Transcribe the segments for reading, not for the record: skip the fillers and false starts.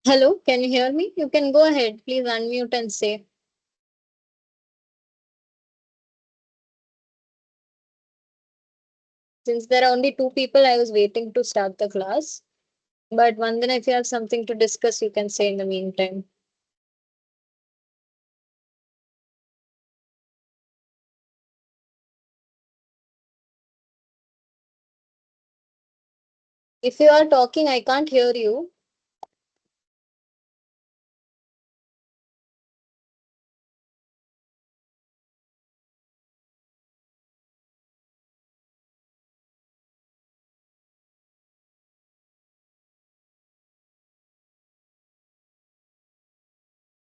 Hello, can you hear me? You can go ahead. Please unmute and say. Since there are only two people, I was waiting to start the class. But Vandana, if you have something to discuss, you can say in the meantime. If you are talking, I can't hear you.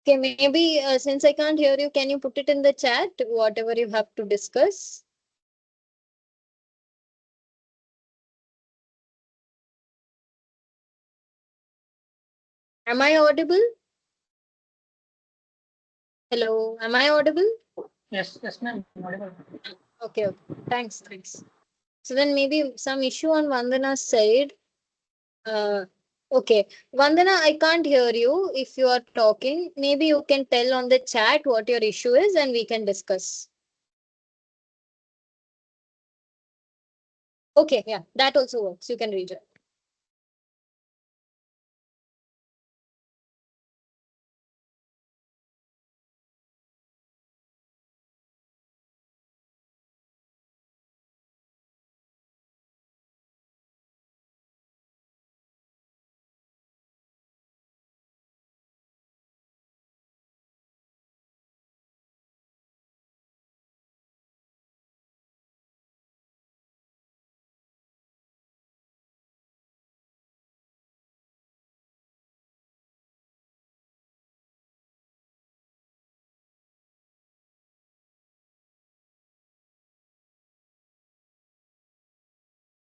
Okay, maybe since I can't hear you, can you put it in the chat, whatever you have to discuss? Am I audible? Hello, am I audible? Yes, yes, ma'am. Okay, thanks. So then maybe some issue on Vandana's side. Uh, okay, Vandana, I can't hear you if you are talking. Maybe you can tell on the chat what your issue is and we can discuss. Okay, yeah, that also works. You can rejoin.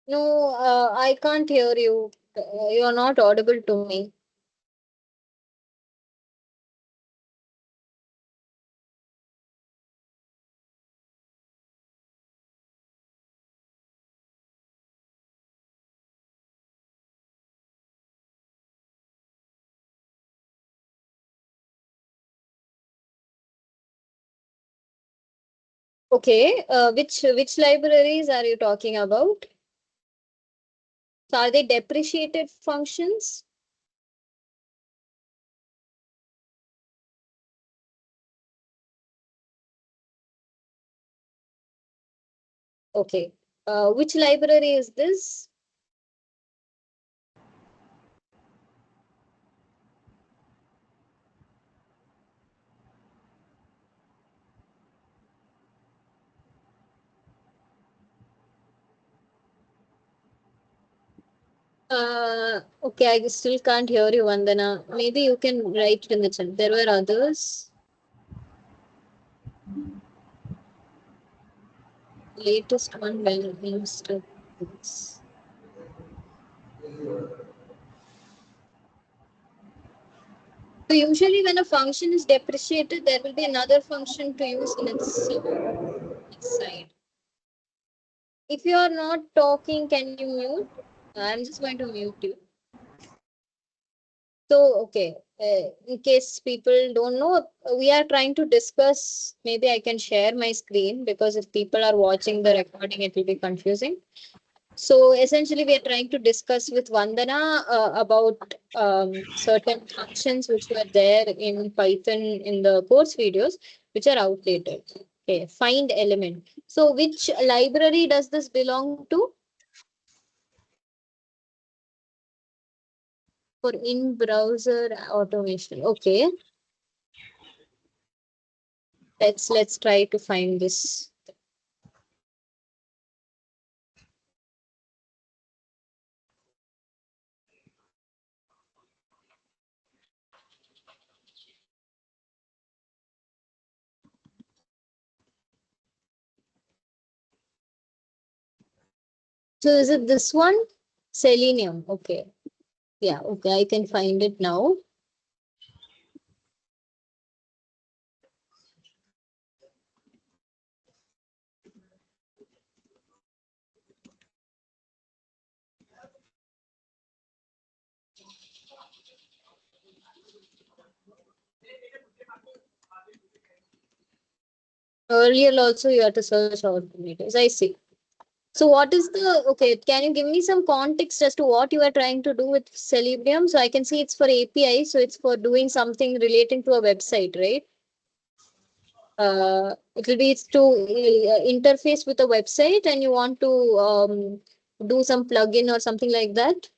No, I can't hear you. You are not audible to me. Okay, which libraries are you talking about? So are they depreciated functions? Okay. Which library is this? Okay, I still can't hear you, Vandana. Maybe you can write it in the chat. There were others. Latest one well used. So usually when a function is depreciated, there will be another function to use in its side. If you are not talking, can you mute? I'm just going to mute you. So, okay, in case people don't know, we are trying to discuss. Maybe I can share my screen because if people are watching the recording, it will be confusing. So essentially, we are trying to discuss with Vandana about certain functions which were there in Python in the course videos, which are outdated. Okay, find element. So which library does this belong to? For in-browser automation. Okay, let's try to find this. So is it this one? Selenium. Okay. Yeah, okay, I can find it now. Earlier also you have to search alternatives. I see. So what is the, okay, can you give me some context as to what you are trying to do with Celebrium? So I can see it's for API, so it's for doing something relating to a website, right? It will be to interface with a website and you want to do some plugin or something like that.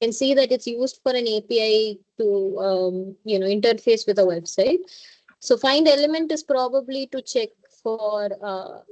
Can see that it's used for an API to interface with a website. So find element is probably to check for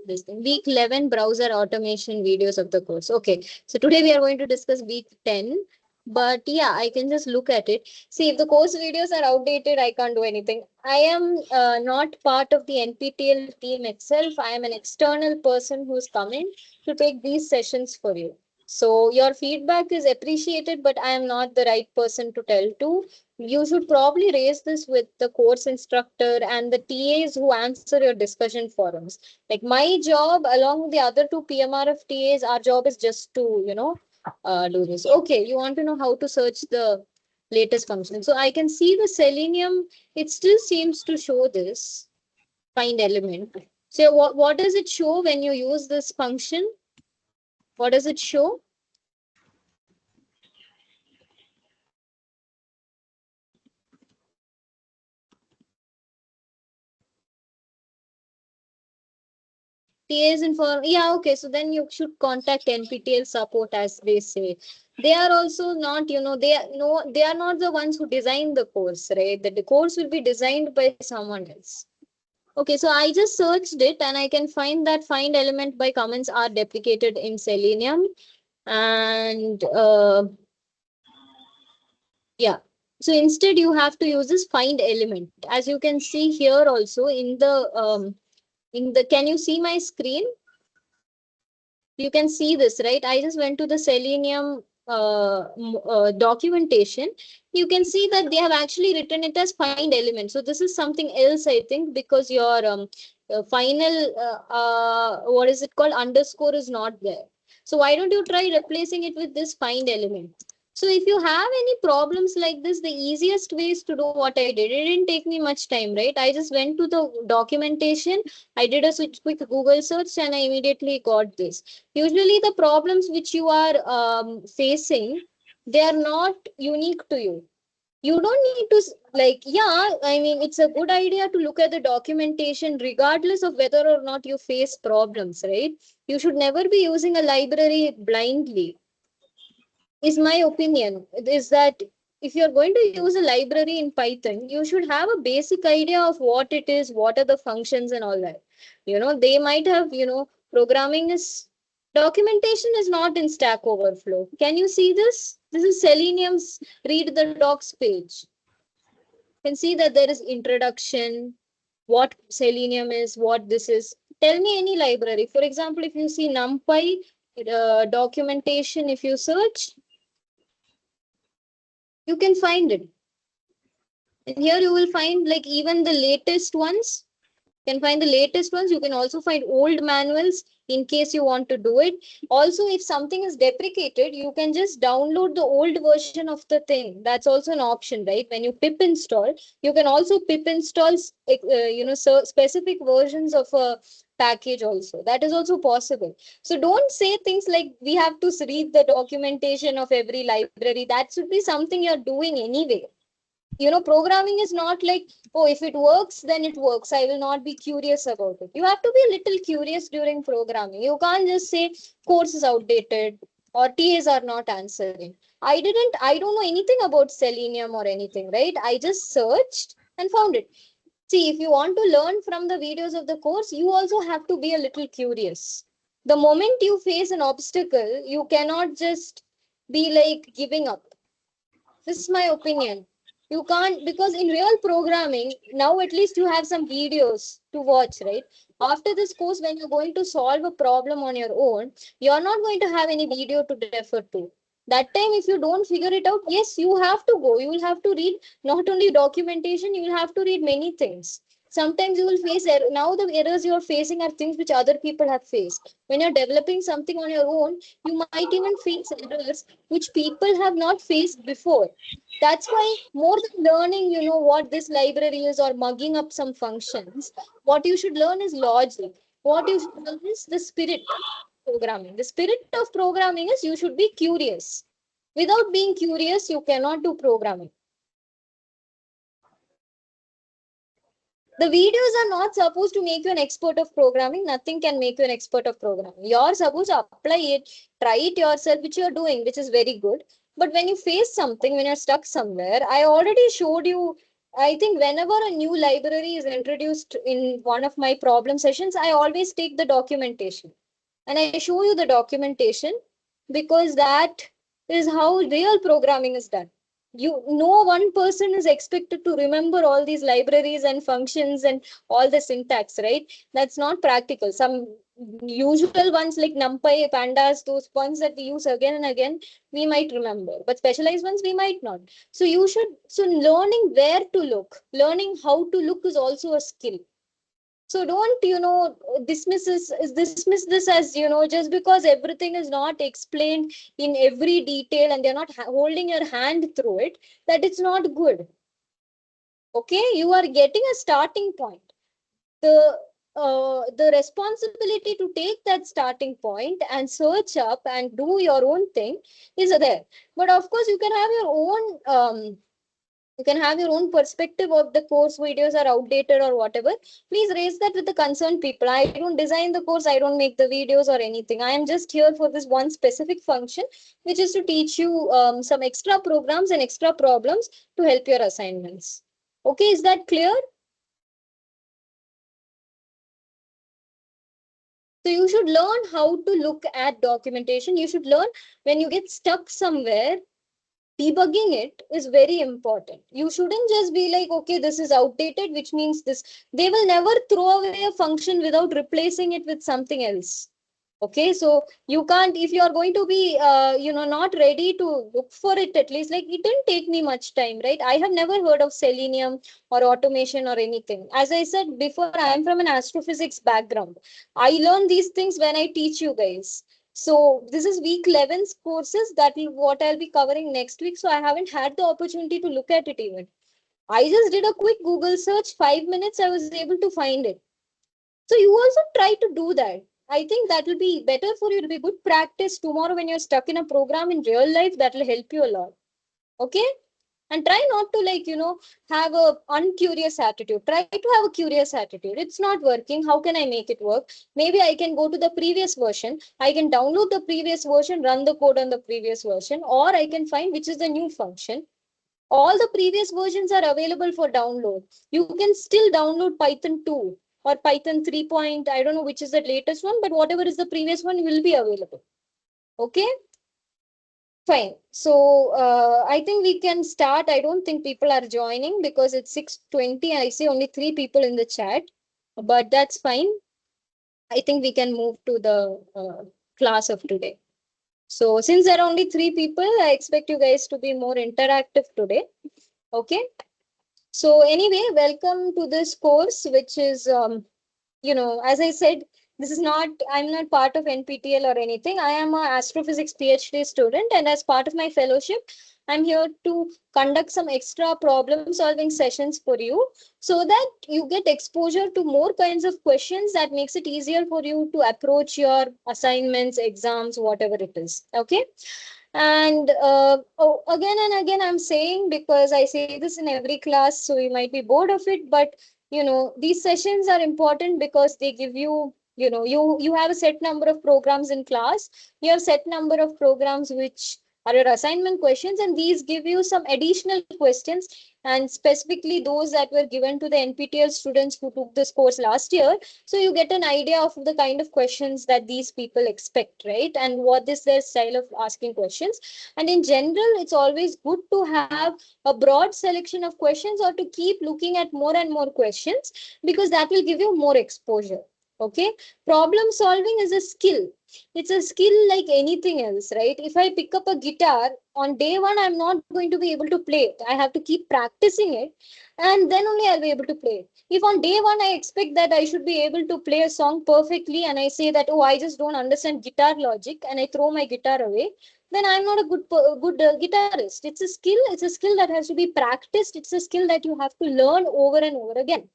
this thing. Week 11 browser automation videos of the course. Okay. So today we are going to discuss week 10. But yeah, I can just look at it. See, if the course videos are outdated, I can't do anything. I am not part of the NPTEL team itself. I am an external person who's coming to take these sessions for you. So your feedback is appreciated, but I am not the right person to tell to. You should probably raise this with the course instructor and the TAs who answer your discussion forums. Like my job, along with the other two PMRF TAs, our job is just to, do this. Okay, you want to know how to search the latest function. So I can see the Selenium, it still seems to show this find element. So what does it show when you use this function? What does it show? TAs inform. Yeah, okay. So then you should contact NPTEL support, as they say. They are also not, they are no, they are not the ones who design the course, right? The course will be designed by someone else. Okay, so I just searched it and I can find that find element by comments are deprecated in Selenium. And yeah. So instead you have to use this find element. As you can see here also in the can you see my screen? You can see this, right? I just went to the Selenium documentation. You can see that they have actually written it as find element. So this is something else, I think, because your final what is it called, underscore is not there. So why don't you try replacing it with this find element? So if you have any problems like this, the easiest way is to do what I did. It didn't take me much time, right? I just went to the documentation. I did a quick Google search and I immediately got this. Usually the problems which you are facing, they are not unique to you. You don't need to like, yeah, I mean, it's a good idea to look at the documentation regardless of whether or not you face problems, right? You should never be using a library blindly, is my opinion. Is that if you're going to use a library in Python, you should have a basic idea of what it is, what are the functions and all that. They might have, programming is documentation is not in Stack Overflow. Can you see this? This is Selenium's read the docs page. You can see that there is introduction, what Selenium is, what this is. Tell me any library. For example, if you see NumPy documentation, if you search, you can find it. And here you will find like even the latest ones. You can find the latest ones. You can also find old manuals in case you want to do it. Also, if something is deprecated, you can just download the old version of the thing. That's also an option, right? When you pip install, you can also pip install, so specific versions of a package also. That is also possible. So don't say things like we have to read the documentation of every library. That should be something you're doing anyway. Programming is not like, oh, if it works then it works, I will not be curious about it. You have to be a little curious during programming. You can't just say course is outdated or TAs are not answering. I don't know anything about Selenium or anything, right? I just searched and found it. See, if you want to learn from the videos of the course, you also have to be a little curious. The moment you face an obstacle, you cannot just be like giving up. This is my opinion. You can't, because in real programming, now at least you have some videos to watch, right? After this course, when you're going to solve a problem on your own, you're not going to have any video to refer to. That time, if you don't figure it out, yes, you have to go. You will have to read not only documentation, you will have to read many things. Sometimes you will face error. Now the errors you are facing are things which other people have faced. When you're developing something on your own, you might even face errors which people have not faced before. That's why more than learning, what this library is or mugging up some functions, what you should learn is logic. What you should learn is the spirit programming. The spirit of programming is you should be curious. Without being curious, you cannot do programming. The videos are not supposed to make you an expert of programming. Nothing can make you an expert of programming. You're supposed to apply it, try it yourself, which you're doing, which is very good. But when you face something, when you're stuck somewhere, I already showed you. I think whenever a new library is introduced in one of my problem sessions, I always take the documentation and I show you the documentation, because that is how real programming is done. No one person is expected to remember all these libraries and functions and all the syntax, right? That's not practical. Some usual ones like NumPy, Pandas, those ones that we use again and again, we might remember, but specialized ones we might not. So learning where to look, learning how to look is also a skill. So don't, dismiss this as, just because everything is not explained in every detail and they're not holding your hand through it, that it's not good. Okay, you are getting a starting point. The responsibility to take that starting point and search up and do your own thing is there. But of course, you can have your own perspective of the course videos are outdated or whatever. Please raise that with the concerned people. I don't design the course, I don't make the videos or anything. I am just here for this one specific function, which is to teach you some extra programs and extra problems to help your assignments. Okay, is that clear? So you should learn how to look at documentation. You should learn when you get stuck somewhere, debugging it is very important. You shouldn't just be like, okay, this is outdated, which means this. They will never throw away a function without replacing it with something else. Okay, so you can't, if you are going to be, not ready to look for it, at least, like, it didn't take me much time, right? I have never heard of Selenium or automation or anything. As I said before, I am from an astrophysics background. I learn these things when I teach you guys. So this is week 11's courses. That is what I'll be covering next week. So I haven't had the opportunity to look at it even. I just did a quick Google search, 5 minutes, I was able to find it. So you also try to do that. I think that will be better for you. It'll be good practice tomorrow when you're stuck in a program in real life. That will help you a lot. Okay? And try not to, like, have a uncurious attitude. Try to have a curious attitude. It's not working. How can I make it work? Maybe I can go to the previous version. I can download the previous version, run the code on the previous version, or I can find which is the new function. All the previous versions are available for download. You can still download Python 2 or Python 3 point. I don't know which is the latest one, but whatever is the previous one will be available. Okay, fine. So I think we can start. I don't think people are joining because it's 6:20. I see only 3 people in the chat, but that's fine. I think we can move to the class of today. So since there are only 3 people, I expect you guys to be more interactive today. Okay. So anyway, welcome to this course, which is, as I said, I'm not part of NPTEL or anything. I am an astrophysics PhD student, and as part of my fellowship, I'm here to conduct some extra problem solving sessions for you so that you get exposure to more kinds of questions that makes it easier for you to approach your assignments, exams, whatever it is. Okay. And again and again, I'm saying, because I say this in every class, so you might be bored of it, but these sessions are important because they give you, you have a set number of programs in class. You have set number of programs which are your assignment questions, and these give you some additional questions, and specifically those that were given to the NPTEL students who took this course last year. So you get an idea of the kind of questions that these people expect, right? And what is their style of asking questions. And in general, it's always good to have a broad selection of questions, or to keep looking at more and more questions, because that will give you more exposure. Okay. Problem solving is a skill. It's a skill like anything else, right? If I pick up a guitar on day one, I'm not going to be able to play it. I have to keep practicing it, and then only I'll be able to play it. If on day one I expect that I should be able to play a song perfectly, and I say that, oh, I just don't understand guitar logic, and I throw my guitar away, then I'm not a good guitarist. It's a skill. It's a skill that has to be practiced. It's a skill that you have to learn over and over again.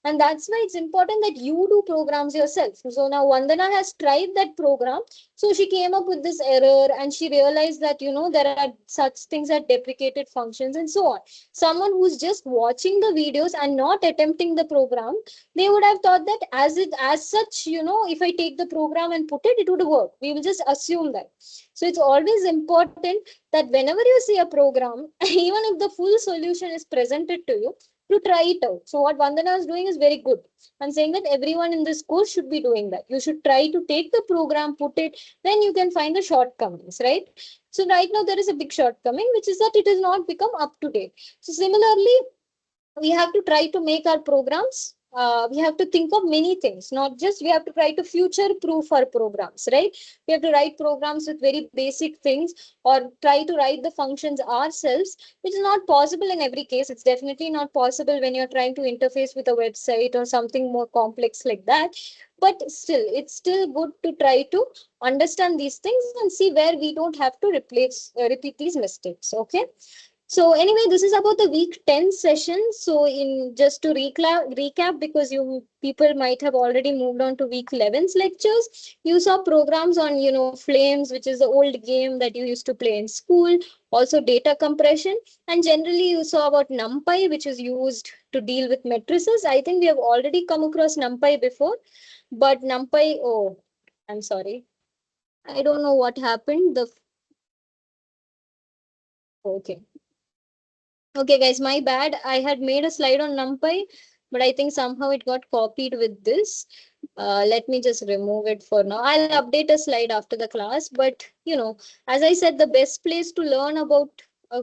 And that's why it's important that you do programs yourself. So now Vandana has tried that program. So she came up with this error, and she realized that, there are such things as deprecated functions and so on. Someone who's just watching the videos and not attempting the program, they would have thought that as such, if I take the program and put it, it would work. We will just assume that. So it's always important that whenever you see a program, even if the full solution is presented to you, to try it out. So what Vandana is doing is very good. I'm saying that everyone in this course should be doing that. You should try to take the program, put it, then you can find the shortcomings, right? So right now there is a big shortcoming, which is that it has not become up to date. So similarly, we have to try to make our programs. We have to think of many things, not just we have to try to future proof our programs, right? We have to write programs with very basic things, or try to write the functions ourselves, which is not possible in every case. It's definitely not possible when you're trying to interface with a website or something more complex like that. But still, it's still good to try to understand these things and see where we don't have to repeat these mistakes. Okay. So anyway, this is about the week 10 session. So in just to recap, because you people might have already moved on to week 11's lectures, you saw programs on, Flames, which is the old game that you used to play in school, also data compression, and generally you saw about NumPy, which is used to deal with matrices. I think we have already come across NumPy before, but NumPy, oh, I'm sorry. I don't know what happened. Okay. Okay, guys, my bad. I had made a slide on NumPy, but I think somehow it got copied with this. Let me just remove it for now. I'll update a slide after the class, but as I said, the best place to learn about a,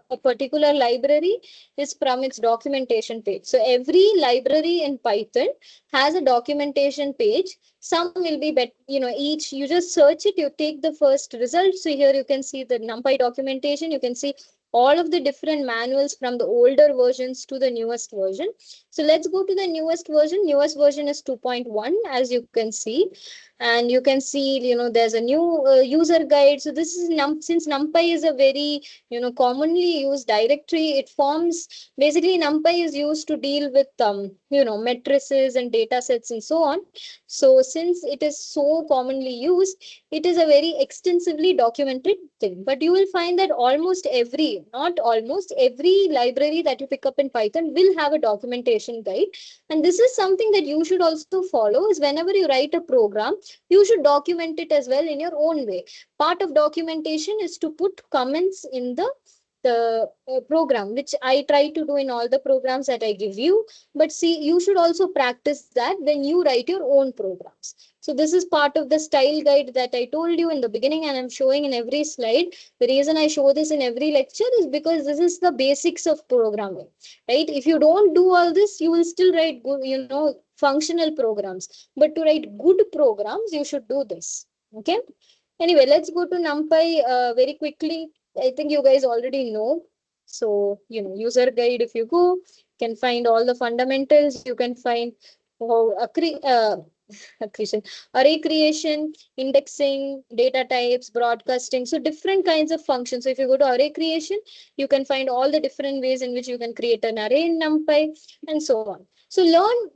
a particular library is from its documentation page. So every library in Python has a documentation page. Some will be each you just search it, you take the first result. So here you can see the NumPy documentation. You can see all of the different manuals from the older versions to the newest version. So let's go to the newest version. Newest version is 2.1, as you can see. And you can see, there's a new user guide. So this is since NumPy is a very, commonly used directory, it forms, basically NumPy is used to deal with, matrices and data sets and so on. So since it is so commonly used, it is a very extensively documented thing. But you will find that not almost every library that you pick up in Python will have a documentation guide. And this is something that you should also follow, is whenever you write a program, you should document it as well in your own way. Part of documentation is to put comments in the program, which I try to do in all the programs that I give you. But see, you should also practice that when you write your own programs. So this is part of the style guide that I told you in the beginning, and I'm showing in every slide. The reason I show this in every lecture is because this is the basics of programming, right? If you don't do all this, you will still write good, functional programs. But to write good programs, you should do this. Okay. Anyway, let's go to NumPy very quickly. I think you guys already know. So, user guide, if you go, you can find all the fundamentals. You can find how accretion, array creation, indexing, data types, broadcasting. So different kinds of functions. So if you go to array creation, you can find all the different ways in which you can create an array in NumPy and so on. So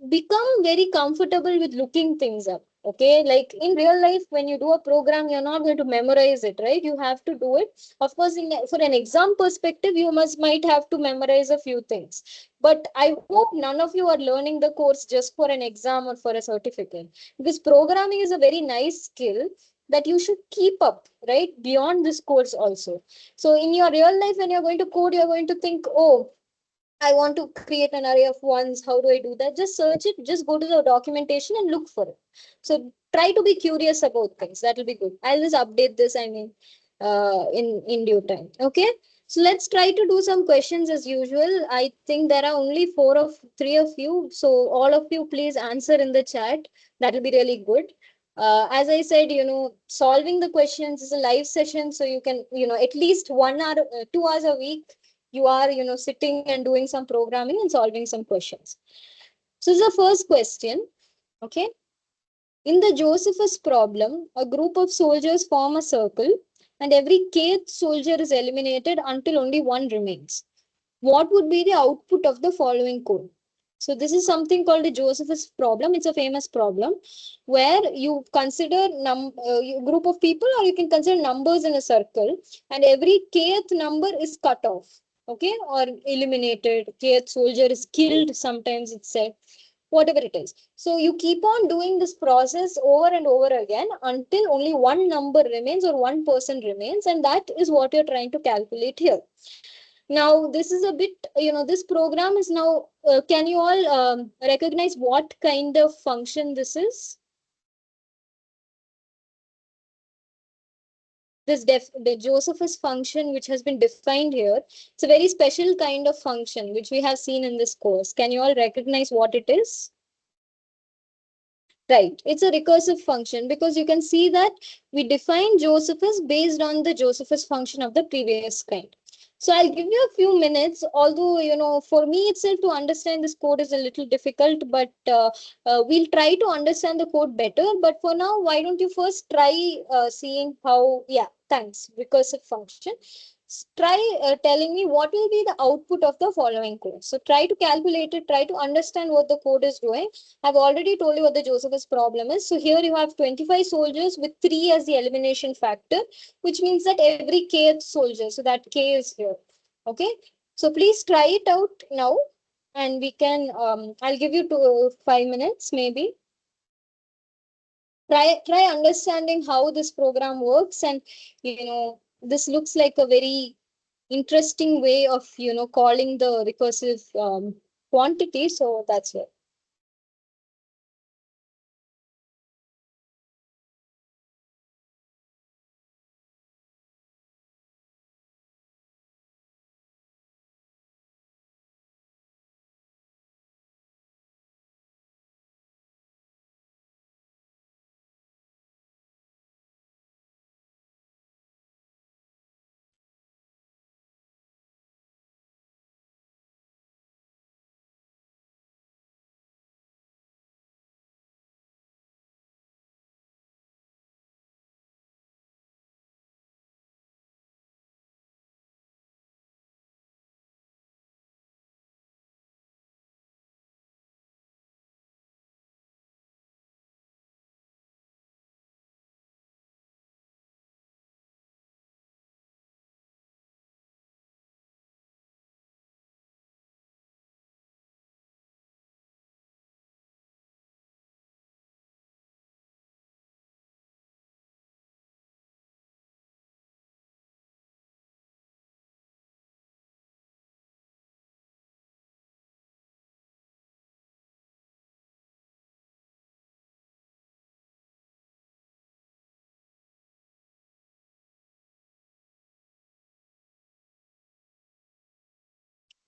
become very comfortable with looking things up. Okay, like in real life, when you do a program, you're not going to memorize it, right? You have to do it. Of course, for an exam perspective, you might have to memorize a few things. But I hope none of you are learning the course just for an exam or for a certificate, because programming is a very nice skill that you should keep up, right? Beyond this course also. So in your real life, when you're going to code, you're going to think, oh, I want to create an array of ones. How do I do that? Just search it. Just go to the documentation and look for it. So try to be curious about things. That will be good. I'll just update this, in due time. Okay. So let's try to do some questions as usual. I think there are only three of you. So all of you, please answer in the chat. That will be really good. As I said, solving the questions is a live session, so you can, at least 1 hour, 2 hours a week, you are, sitting and doing some programming and solving some questions. So the first question, okay. In the Josephus problem, a group of soldiers form a circle and every kth soldier is eliminated until only one remains. What would be the output of the following code? So this is something called the Josephus problem. It's a famous problem where you consider group of people, or you can consider numbers in a circle, and every kth number is cut off, okay, or eliminated. Kth soldier is killed. Sometimes it's said, whatever it is. So you keep on doing this process over and over again until only one number remains or one person remains, and that is what you're trying to calculate here. Now, this is a bit, this program is now, can you all recognize what kind of function this is? The Josephus function, which has been defined here, it's a very special kind of function, which we have seen in this course. Can you all recognize what it is? Right. It's a recursive function because you can see that we define Josephus based on the Josephus function of the previous kind. So I'll give you a few minutes, although, for me itself to understand this code is a little difficult, but we'll try to understand the code better. But for now, why don't you first try seeing how, yeah, thanks, recursive function. Try telling me what will be the output of the following code. So try to calculate it, try to understand what the code is doing. I've already told you what the Josephus problem is. So here you have 25 soldiers with 3 as the elimination factor, which means that every kth soldier, so that k is here. Okay. So please try it out now, and we can, I'll give you 5 minutes maybe. Try understanding how this program works, and this looks like a very interesting way of calling the recursive quantity. So that's it.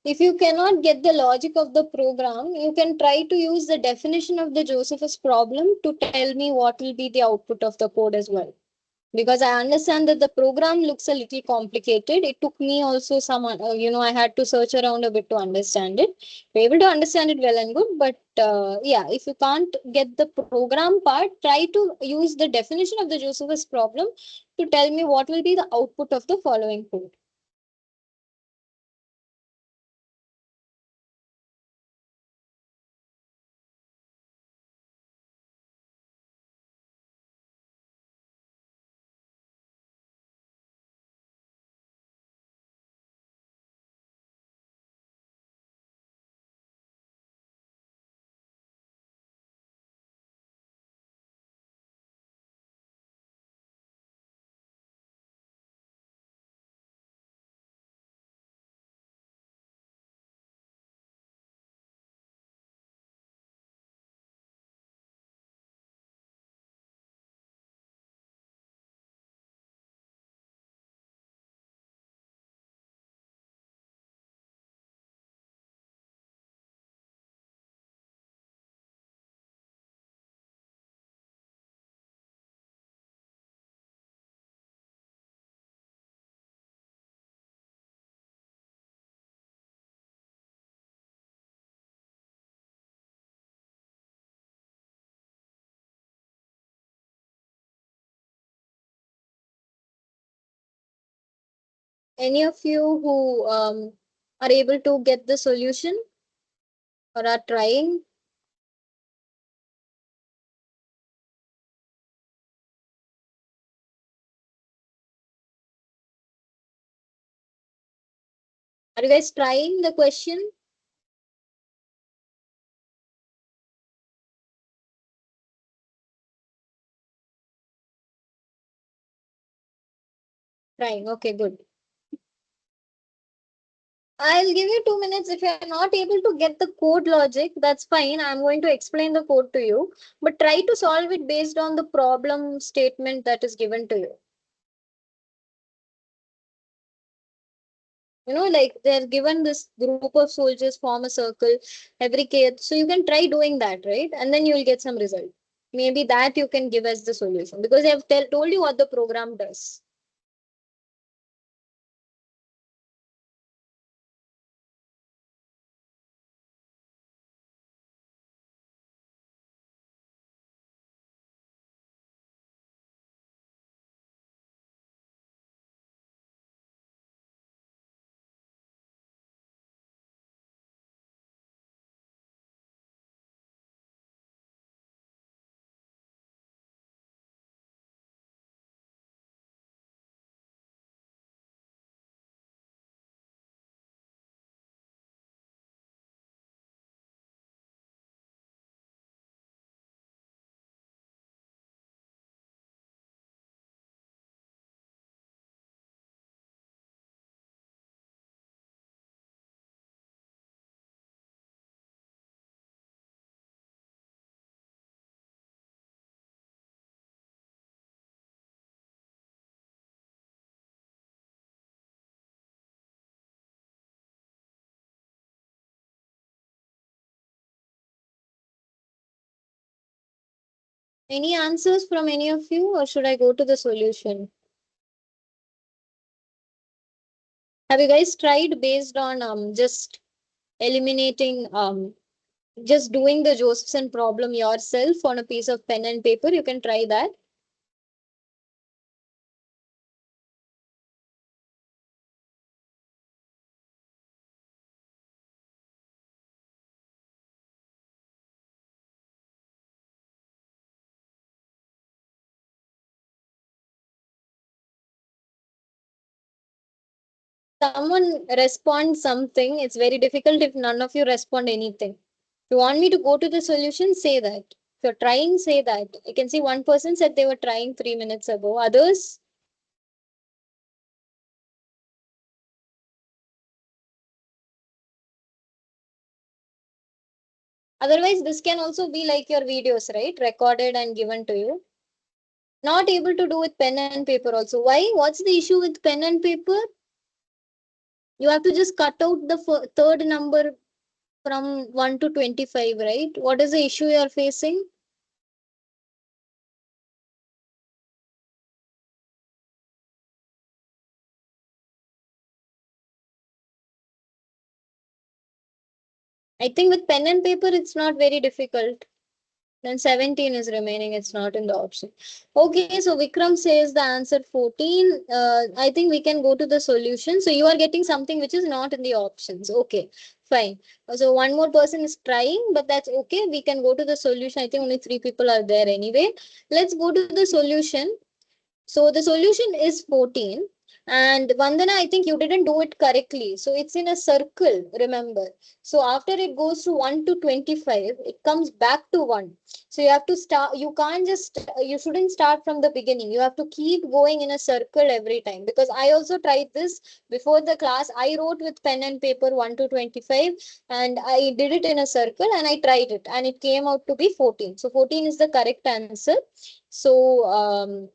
If you cannot get the logic of the program, you can try to use the definition of the Josephus problem to tell me what will be the output of the code as well. Because I understand that the program looks a little complicated. It took me also some, I had to search around a bit to understand it. We're able to understand it well and good, but yeah, if you can't get the program part, try to use the definition of the Josephus problem to tell me what will be the output of the following code. Any of you who are able to get the solution or are trying? Are you guys trying the question? Trying. Okay, good. I'll give you 2 minutes. If you're not able to get the code logic, that's fine. I'm going to explain the code to you. But try to solve it based on the problem statement that is given to you. You know, like they're given this group of soldiers form a circle, every kid. So you can try doing that, right? And then you will get some result. Maybe that you can give as the solution because I've told you what the program does. Any answers from any of you, or should I go to the solution? Have you guys tried based on just eliminating just doing the Josephson problem yourself on a piece of pen and paper? You can try that. Someone respond something. It's very difficult if none of you respond anything. If you want me to go to the solution, say that. If you're trying, say that. I can see one person said they were trying 3 minutes ago. Others, otherwise, this can also be like your videos, right? Recorded and given to you. Not able to do with pen and paper also. Why? What's the issue with pen and paper? You have to just cut out the third number from 1 to 25, right? What is the issue you are facing? I think with pen and paper, it's not very difficult. Then 17 is remaining. It's not in the option. Okay, so Vikram says the answer 14. I think we can go to the solution. So you are getting something which is not in the options. Okay, fine. So one more person is trying, but that's okay. We can go to the solution. I think only 3 people are there anyway. Let's go to the solution. So the solution is 14. And Vandana, I think you didn't do it correctly. So it's in a circle, remember. So after it goes to 1 to 25, it comes back to 1. So you have to start, you can't just, you shouldn't start from the beginning. You have to keep going in a circle every time. Because I also tried this before the class. I wrote with pen and paper 1 to 25 and I did it in a circle and I tried it and it came out to be 14. So 14 is the correct answer. So,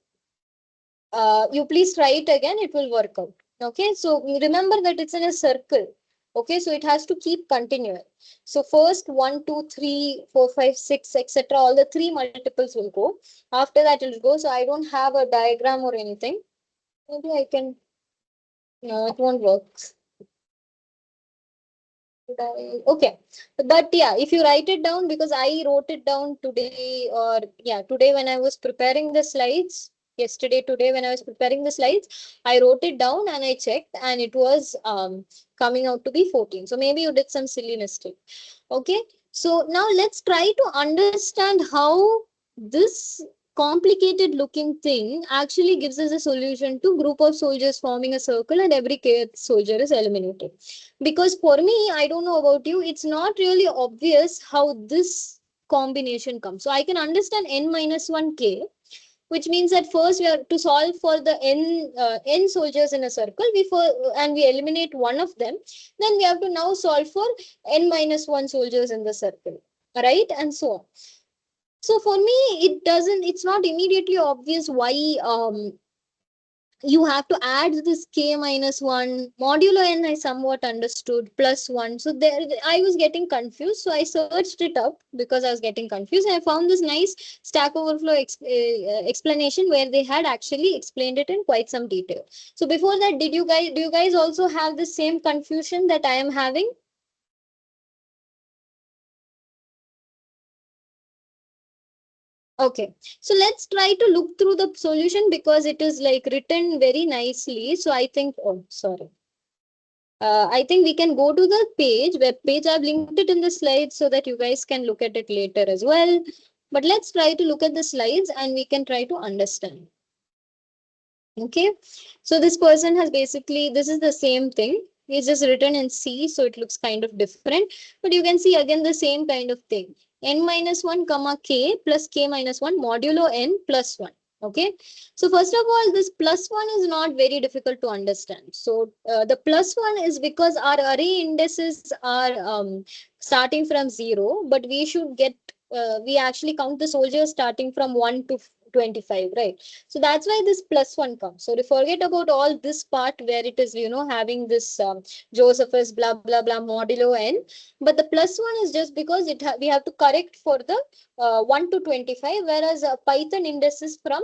you please try it again, it will work out. Okay, so remember that it's in a circle. Okay, so it has to keep continuing. So first 1 2 3 4 5 6 etc, all the three multiples will go. After that it will go. So I don't have a diagram or anything. Maybe I can. No, it won't work. Okay, but yeah, if you write it down, because I wrote it down today, or yeah, today when I was preparing the slides, yesterday, today, when I was preparing the slides, I wrote it down and I checked, and it was coming out to be 14. So maybe you did some silly mistake. Okay. So now let's try to understand how this complicated looking thing actually gives us a solution to group of soldiers forming a circle and every soldier is eliminated. Because for me, I don't know about you, it's not really obvious how this combination comes. So I can understand n minus 1k, which means that first we have to solve for the n soldiers in a circle before, and we eliminate one of them. Then we have to now solve for n minus 1 soldiers in the circle, right? And so on. So for me, it's not immediately obvious why you have to add this k minus 1 modulo n. I somewhat understood plus 1. So there I was getting confused, so I searched it up because I was getting confused, and I found this nice Stack Overflow explanation where they had actually explained it in quite some detail. So before that, do you guys also have the same confusion that I am having? Okay, so let's try to look through the solution because it is like written very nicely. So I think, oh, sorry. I think we can go to the web page. I've linked it in the slides so that you guys can look at it later as well. But let's try to look at the slides and we can try to understand. Okay, so this person has basically, this is the same thing. It's just written in C, so it looks kind of different. But you can see again the same kind of thing. N minus 1 comma k plus k minus 1 modulo n plus 1. Okay, so first of all, this plus 1 is not very difficult to understand. So the plus 1 is because our array indices are starting from 0, but we should get, we actually count the soldiers starting from 1 to 25, right? So that's why this plus 1 comes. So to forget about all this part where it is, having this Josephus blah blah blah modulo n. But the plus 1 is just because we have to correct for the 1 to 25, whereas Python indices from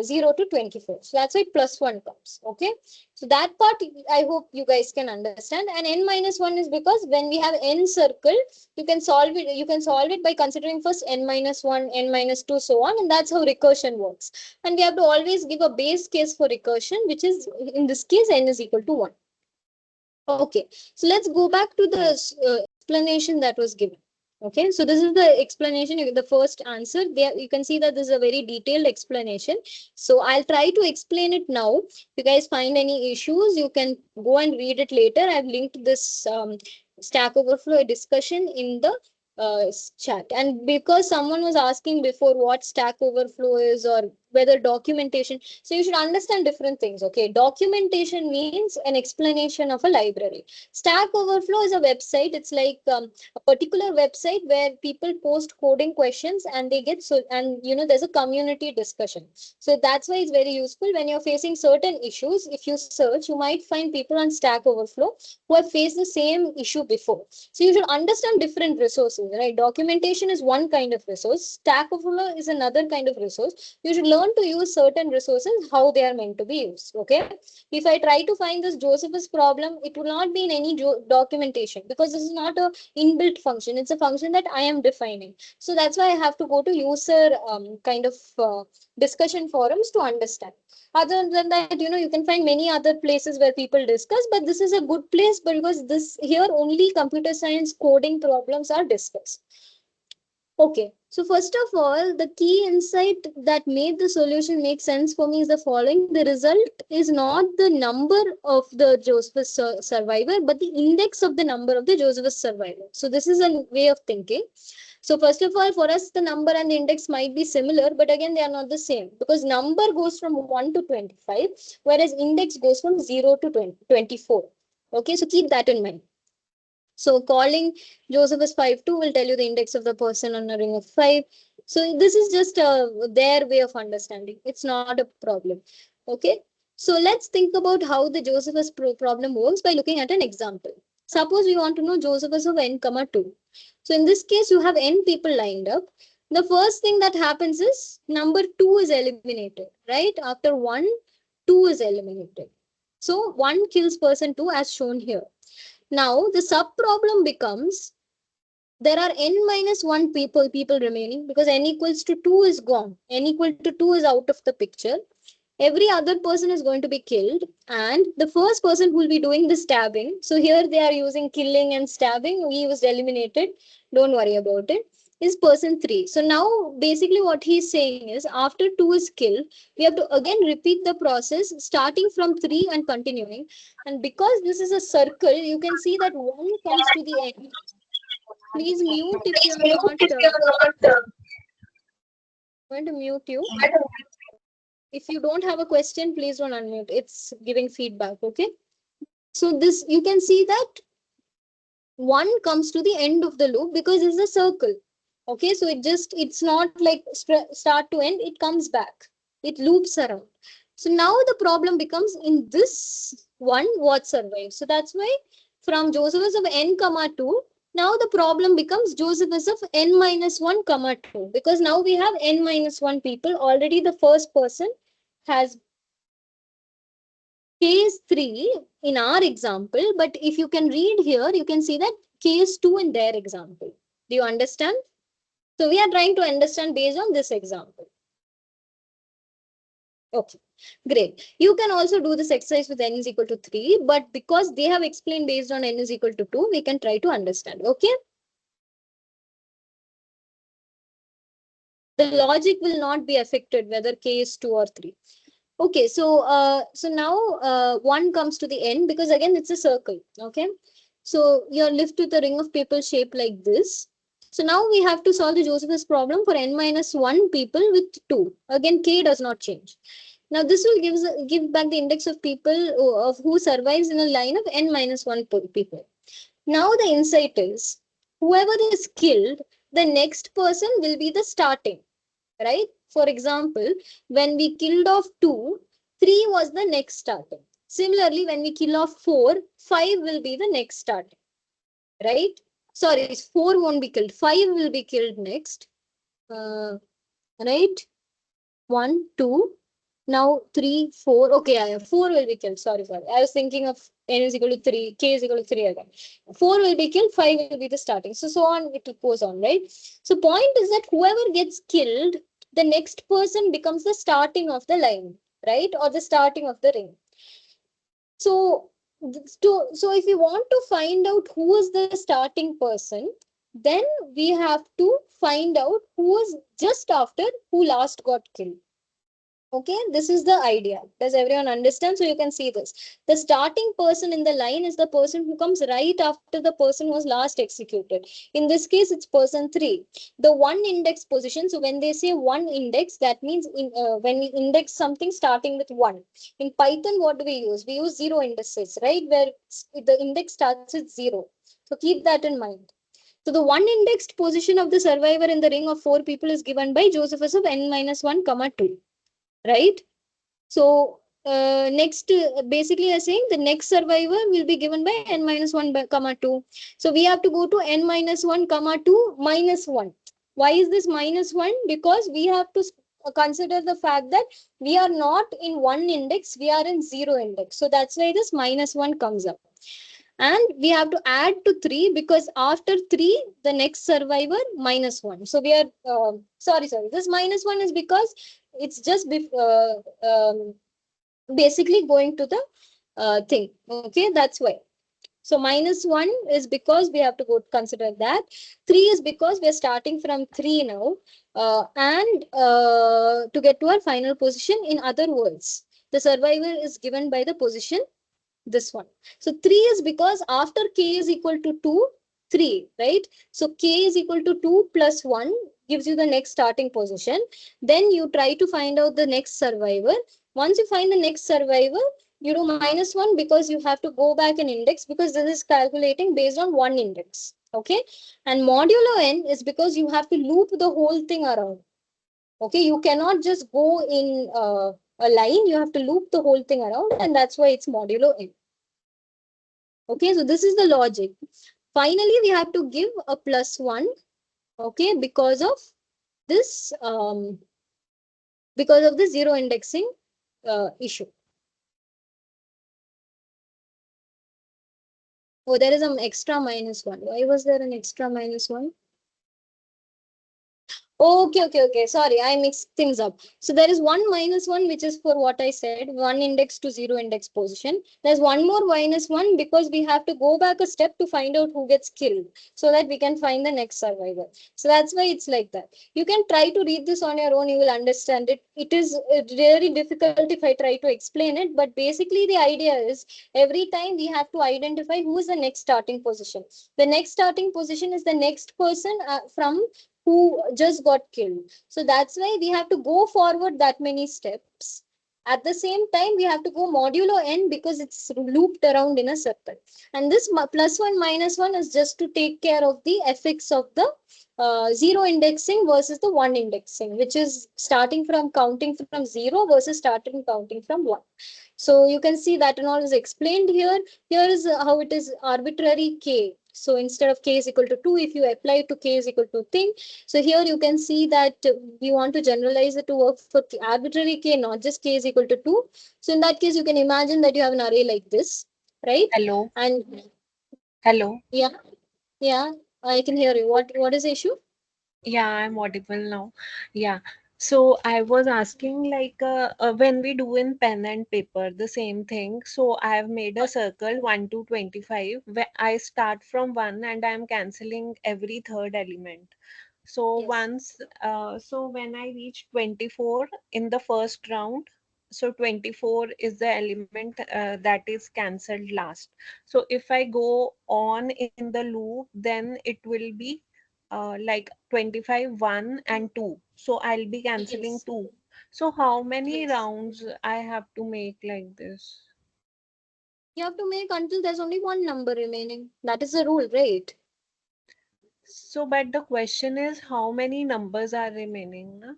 0 to 24. So that's why plus 1 comes. Okay. So that part I hope you guys can understand. And n minus 1 is because when we have n circle, you can solve it by considering first n minus 1, n minus 2, so on, and that's how recursion works. And we have to always give a base case for recursion, which is in this case n is equal to 1. Okay, so let's go back to the explanation that was given. Okay, so this is the explanation, the first answer. There you can see that this is a very detailed explanation. So I'll try to explain it now. If you guys find any issues, you can go and read it later. I've linked this Stack Overflow discussion in the chat. And because someone was asking before what Stack Overflow is or whether documentation, so you should understand different things. Okay, documentation means an explanation of a library. Stack Overflow is a website. It's like a particular website where people post coding questions and they get, so, and there's a community discussion. So that's why it's very useful when you're facing certain issues. If you search, you might find people on Stack Overflow who have faced the same issue before. So you should understand different resources, right? Documentation is one kind of resource. Stack Overflow is another kind of resource. You should learn to use certain resources, how they are meant to be used. Okay. If I try to find this Josephus problem, it will not be in any documentation because this is not a inbuilt function. It's a function that I am defining. So that's why I have to go to user kind of discussion forums to understand. Other than that, you can find many other places where people discuss, but this is a good place because this here only computer science coding problems are discussed. Okay, so first of all, the key insight that made the solution make sense for me is the following. The result is not the number of the Josephus survivor, but the index of the number of the Josephus survivor. So this is a way of thinking. So first of all, for us, the number and the index might be similar, but again, they are not the same because number goes from 1 to 25, whereas index goes from 0 to 24. Okay, so keep that in mind. So calling Josephus 5-2 will tell you the index of the person on a ring of 5. So this is just their way of understanding. It's not a problem. Okay. So let's think about how the Josephus problem works by looking at an example. Suppose we want to know Josephus of n comma 2. So in this case, you have n people lined up. The first thing that happens is number 2 is eliminated, right? After 1, 2 is eliminated. So 1 kills person 2 as shown here. Now, the sub problem becomes there are n minus 1 people remaining, because n equals to 2 is gone. N equal to 2 is out of the picture. Every other person is going to be killed, and the first person who will be doing the stabbing, so here they are using killing and stabbing, he was eliminated, don't worry about it, is person 3. So now basically what he's saying is, after 2 is killed, we have to again repeat the process starting from 3 and continuing. And because this is a circle, you can see that 1 comes to the end. Please mute if you're not going to mute you. If you don't have a question, please don't unmute. It's giving feedback, okay? So this, you can see that 1 comes to the end of the loop because it's a circle. Okay, so it's not like start to end, it comes back. It loops around. So now the problem becomes, in this one, what survives? So that's why from Josephus of n comma 2, now the problem becomes Josephus of n minus 1 comma 2, because now we have n minus 1 people. Already the first person has case 3 in our example, but if you can read here, you can see that case 2 in their example. Do you understand? So we are trying to understand based on this example. Okay, great. You can also do this exercise with n is equal to 3, but because they have explained based on n is equal to 2, we can try to understand. Okay. The logic will not be affected whether k is 2 or 3. Okay, so now 1 comes to the end, because again it's a circle. Okay, so you're left with a ring of people shaped like this. So now we have to solve the Josephus problem for n minus 1 people with 2. Again, k does not change. Now this will give back the index of people of who survives in a line of n minus 1 people. Now the insight is, whoever is killed, the next person will be the starting, right? For example, when we killed off 2, 3 was the next starting. Similarly, when we kill off 4, 5 will be the next starting, right? Sorry, 4 won't be killed. 5 will be killed next, right? 1, 2, now 3, 4. Okay, yeah, 4 will be killed. Sorry. I was thinking of n is equal to 3, k is equal to 3 again. 4 will be killed, 5 will be the starting. So on, it goes on, right? So point is that whoever gets killed, the next person becomes the starting of the line, right? Or the starting of the ring. So, so if you want to find out who is the starting person, then we have to find out who is just after who last got killed. Okay, this is the idea. Does everyone understand? So you can see this. The starting person in the line is the person who comes right after the person was last executed. In this case, it's person 3. The one index position. So when they say one index, that means when we index something starting with 1. In Python, what do we use? We use 0 indices, right? Where the index starts with 0. So keep that in mind. So the one indexed position of the survivor in the ring of 4 people is given by Josephus of n minus 1 comma 2. Right? So next, basically I'm saying the next survivor will be given by n minus 1 comma 2. So we have to go to n minus 1 comma 2 minus 1. Why is this minus 1? Because we have to consider the fact that we are not in 1 index, we are in 0 index. So that's why this minus 1 comes up. And we have to add to 3, because after 3, the next survivor minus 1. So we are, sorry, this minus 1 is because it's just basically going to the thing. Okay, that's why. So minus 1 is because we have to go consider that. 3 is because we are starting from 3 now. And to get to our final position, in other words, the survivor is given by the position this one. So 3 is because after k is equal to 2, 3, right? So k is equal to 2 plus 1 gives you the next starting position. Then you try to find out the next survivor. Once you find the next survivor, you do minus 1 because you have to go back and index, because this is calculating based on one index. Okay. And modulo n is because you have to loop the whole thing around. Okay. You cannot just go in a line. You have to loop the whole thing around, and that's why it's modulo n. Okay, so this is the logic. Finally, we have to give a plus 1, okay, because of this, because of the 0 indexing, issue. Oh, there is an extra minus one. Why was there an extra minus one? Okay. Sorry, I mixed things up. So there is one minus one, which is for what I said, one index to zero index position. There's one more minus one because we have to go back a step to find out who gets killed so that we can find the next survivor. So that's why it's like that. You can try to read this on your own, you will understand it. It is really difficult if I try to explain it, but basically the idea is every time we have to identify who is the next starting position. The next starting position is the next person from who just got killed. So that's why we have to go forward that many steps. At the same time, we have to go modulo n because it's looped around in a circle. And this plus one minus one is just to take care of the effects of the zero indexing versus the one indexing, which is starting from counting from zero versus starting counting from one. So you can see that and all is explained here. Here is how it is arbitrary k. So instead of k is equal to 2, if you apply to k is equal to thing, so here you can see that we want to generalize it to work for arbitrary k, not just k is equal to 2. So in that case, you can imagine that you have an array like this, right? Hello, And hello. yeah, yeah, I can hear you. What is the issue? Yeah, I'm audible now. Yeah. So I was asking like when we do in pen and paper the same thing. So I have made a circle 1 to 25 where I start from 1 and I'm cancelling every third element. So Yes. so when I reach 24 in the first round, so 24 is the element that is cancelled last. So if I go on in the loop, then it will be like 25, 1 and 2. So I'll be cancelling Yes. 2. So how many Yes. rounds I have to make like this? You have to make until there's only one number remaining. That is the rule, right? So but the question is how many numbers are remaining? Na?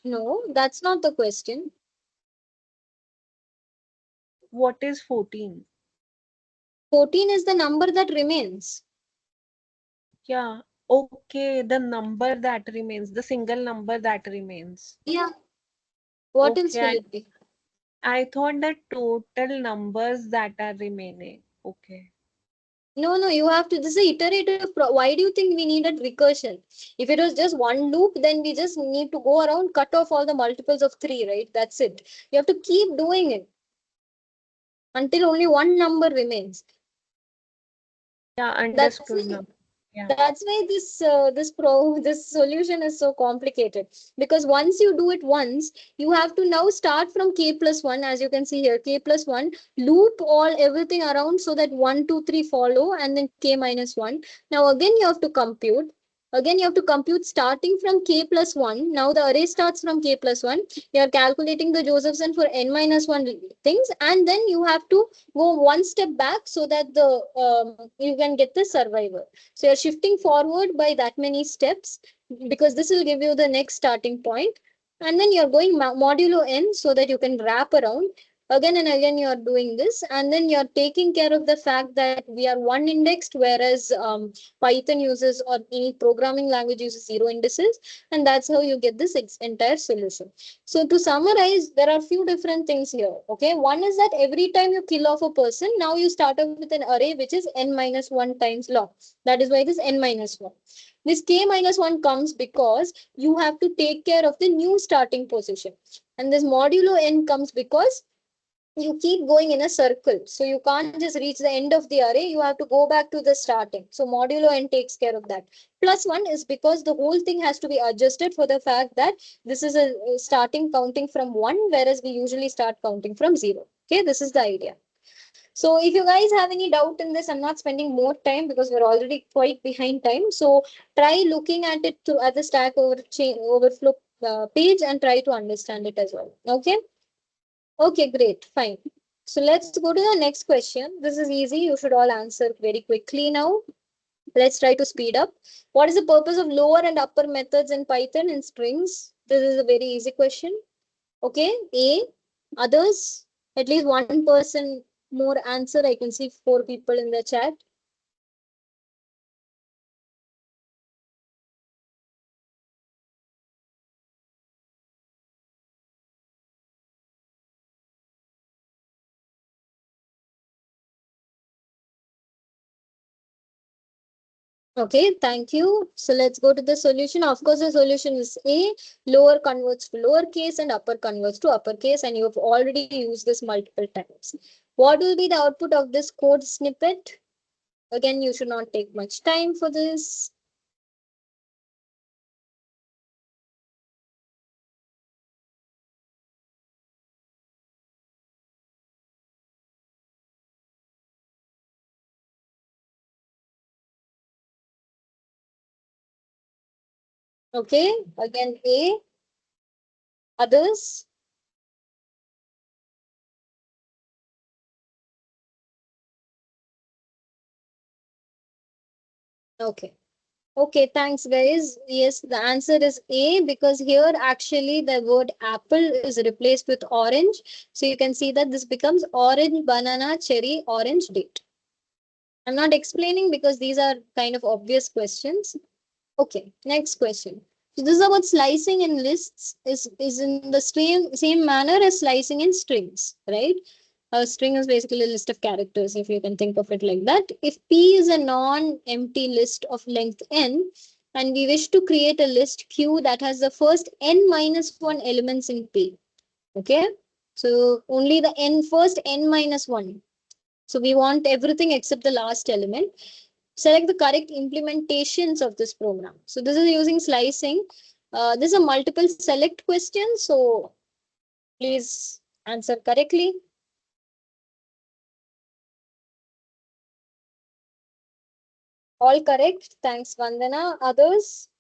No, that's not the question. What is 14? 14 is the number that remains. Yeah, okay, the number that remains, the single number that remains. Yeah. What else Okay, will it be? I thought the total numbers that are remaining. Okay. No, you have to. This is iterative. Why do you think we needed recursion? If it was just one loop, then we just need to go around, cut off all the multiples of three, right? That's it. You have to keep doing it until only one number remains. Yeah, That's understood it. now. Yeah. That's why this solution is so complicated, because once you do it once, you have to now start from k plus 1, as you can see here, k plus 1, loop all everything around so that 1 2 3 follow, and then k minus 1. Now again you have to compute. Again, you have to compute starting from k plus 1. Now the array starts from k plus 1. You are calculating the Josephson for n minus 1 things, and then you have to go one step back so that the you can get the survivor. So you're shifting forward by that many steps, because this will give you the next starting point. And then you're going modulo n so that you can wrap around. Again and again you're doing this, and then you're taking care of the fact that we are one indexed, whereas Python uses, or any programming language uses, zero indices. And that's how you get this entire solution. So to summarize, there are few different things here. Okay, one is that every time you kill off a person, now you start up with an array which is n minus 1 times log. That is why it is n minus 1. This k minus 1 comes because you have to take care of the new starting position. And this modulo n comes because you keep going in a circle. So you can't just reach the end of the array. You have to go back to the starting. So modulo n takes care of that. Plus 1 is because the whole thing has to be adjusted for the fact that this is a starting counting from 1, whereas we usually start counting from 0. Okay, this is the idea. So if you guys have any doubt in this, I'm not spending more time because we're already quite behind time. So try looking at it at the Stack Overflow page, and try to understand it as well. Okay. Okay, great. Fine. So let's go to the next question. This is easy. You should all answer very quickly now. Let's try to speed up. What is the purpose of lower and upper methods in Python and strings? This is a very easy question. Okay. A. Others. At least one person more answer. I can see four people in the chat. Okay, thank you. So let's go to the solution. Of course, the solution is A, lower converts to lowercase and upper converts to uppercase, and you've already used this multiple times. What will be the output of this code snippet? Again, you should not take much time for this. Okay, again A, others. Okay. Okay, thanks guys. Yes, the answer is A because here actually the word apple is replaced with orange. So you can see that this becomes orange, banana, cherry, orange, date. I'm not explaining because these are kind of obvious questions. Okay, next question. So this is about slicing in lists is in the same manner as slicing in strings, right? A string is basically a list of characters, if you can think of it like that. If P is a non-empty list of length n, and we wish to create a list Q that has the first n minus 1 elements in P, okay? So only the n first n minus 1. So we want everything except the last element. Select the correct implementations of this program. So this is using slicing. This is a multiple select question. So please answer correctly. All correct. Thanks, Vandana. Others?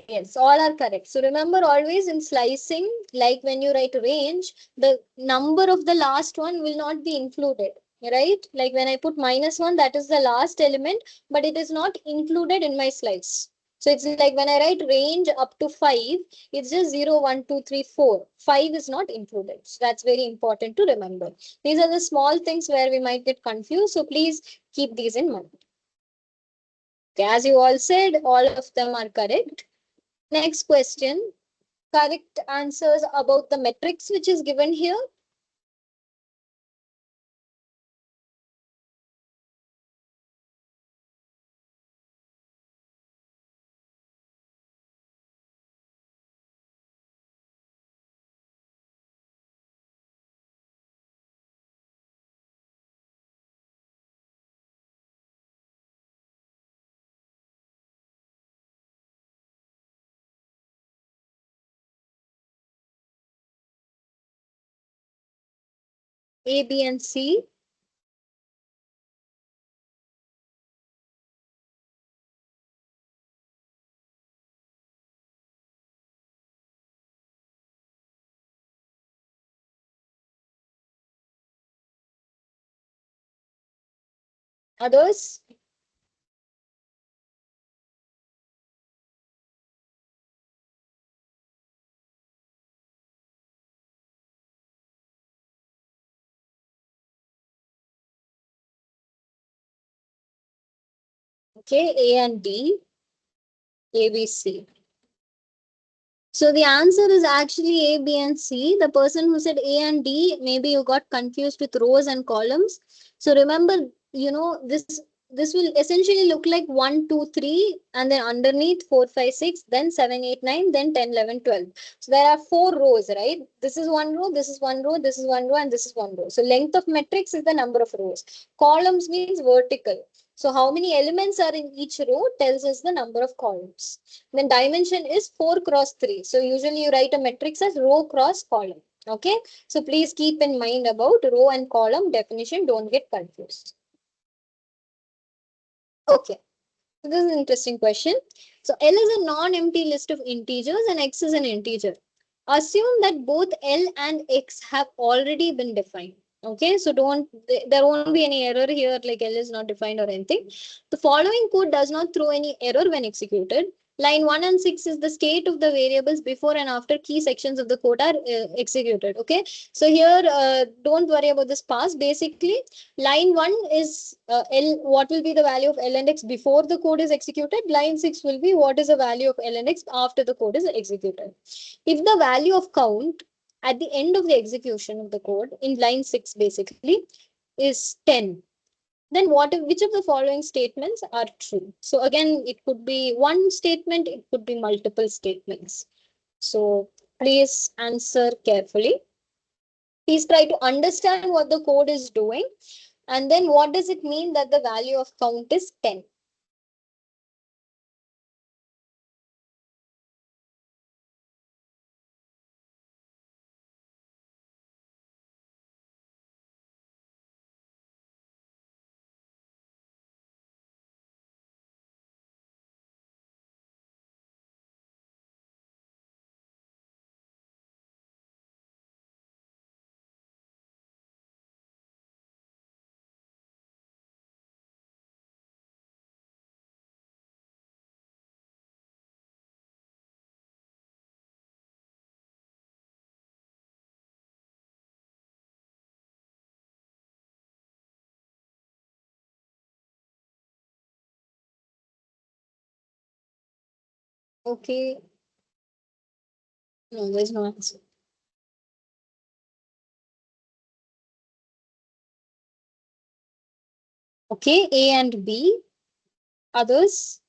Yes, all are correct. So remember always in slicing, like when you write range, the number of the last one will not be included, right? Like when I put minus one, that is the last element, but it is not included in my slice. So it's like when I write range up to 5, it's just 0, 1, 2, 3, 4. 5 is not included. So that's very important to remember. These are the small things where we might get confused. So please keep these in mind. Okay, as you all said, all of them are correct. Next question. Correct answers about the metrics which is given here. A, B, and C. Others? Okay, A and D, A, B, C. So the answer is actually A, B, and C. The person who said A and D, maybe you got confused with rows and columns. So remember, this will essentially look like 1, 2, 3, and then underneath 4, 5, 6, then 7, 8, 9, then 10, 11, 12. So there are 4 rows, right? This is one row, this is one row, this is one row, and this is one row. So length of matrix is the number of rows. Columns means vertical. So how many elements are in each row tells us the number of columns. Then dimension is 4 cross 3. So usually you write a matrix as row cross column. Okay. So please keep in mind about row and column definition. Don't get confused. Okay. So this is an interesting question. So L is a non-empty list of integers and X is an integer. Assume that both L and X have already been defined. Okay, so there won't be any error here, like L is not defined or anything. The following code does not throw any error when executed. Line 1 and 6 is the state of the variables before and after key sections of the code are executed. Okay, so here don't worry about this pass. Basically, line 1 is L, what will be the value of L and X before the code is executed. Line 6 will be what is the value of L and X after the code is executed. If the value of count at the end of the execution of the code in line 6 basically is 10, then which of the following statements are true? So again, it could be one statement, it could be multiple statements. So please answer carefully. Please try to understand what the code is doing, and then what does it mean that the value of count is 10. Okay, no, there's no answer. Okay, A and B. Others?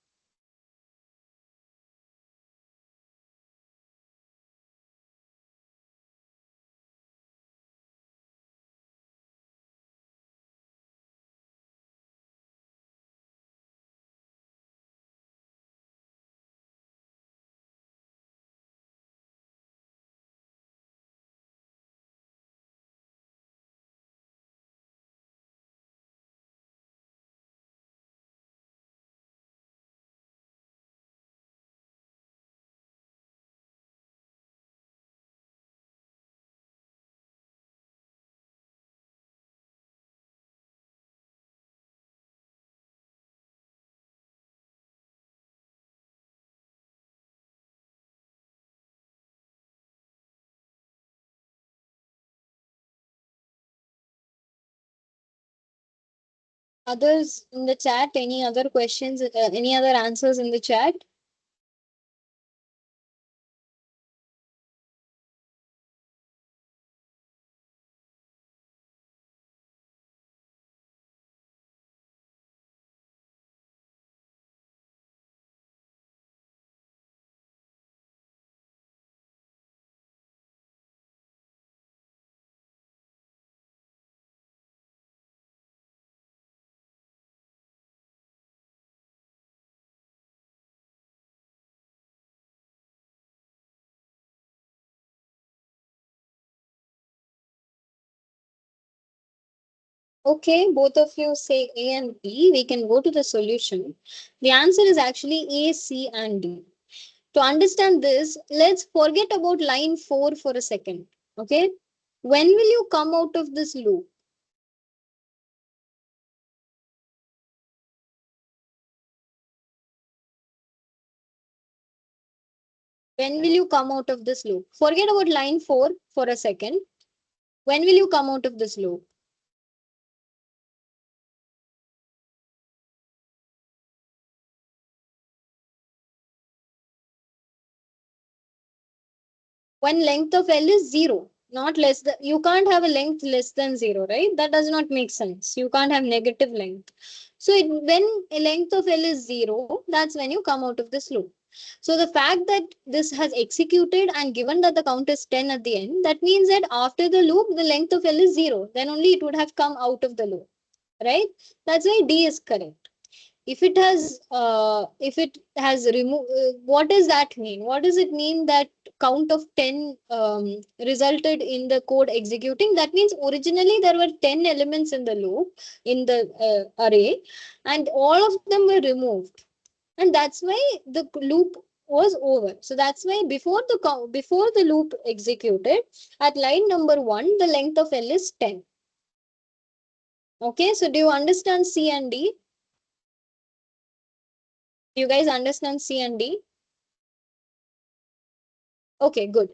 Others in the chat? Any other questions? Any other answers in the chat? Okay, both of you say A and B. We can go to the solution. The answer is actually A, C, and D. To understand this, let's forget about line 4 for a second. Okay, when will you come out of this loop? When will you come out of this loop? Forget about line 4 for a second. When will you come out of this loop? When length of L is 0, not less than, you can't have a length less than 0, right? That does not make sense. You can't have negative length. So when a length of L is 0, that's when you come out of this loop. So the fact that this has executed and given that the count is 10 at the end, that means that after the loop, the length of L is 0. Then only it would have come out of the loop, right? That's why D is correct. If it has removed, what does that mean? What does it mean that count of 10 resulted in the code executing? That means originally there were 10 elements in the loop, in the array, and all of them were removed, and that's why the loop was over. So that's why before the loop executed, at line number 1 the length of L is 10. Okay, so do you understand C and D? Do you guys understand C and D? Okay, good.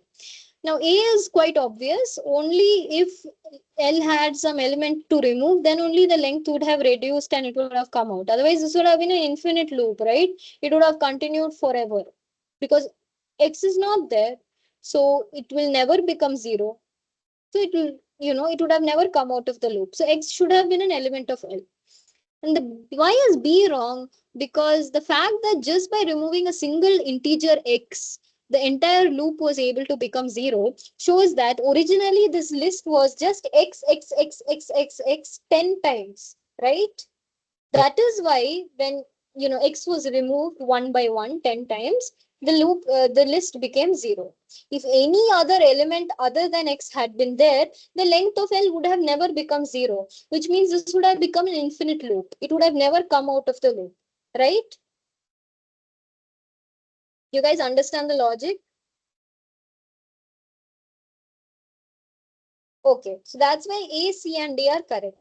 Now A is quite obvious. Only if L had some element to remove, then only the length would have reduced and it would have come out. Otherwise, this would have been an infinite loop, right? It would have continued forever because X is not there. So it will never become zero. So it will, it would have never come out of the loop. So X should have been an element of L. And why is B wrong? Because the fact that just by removing a single integer x, the entire loop was able to become zero shows that originally this list was just x, x, x, x, x, x 10 times, right? That is why when x was removed one by one 10 times, the list became zero. If any other element other than x had been there, the length of L would have never become zero, which means this would have become an infinite loop. It would have never come out of the loop, right? You guys understand the logic? Okay, so that's why A, C, and D are correct.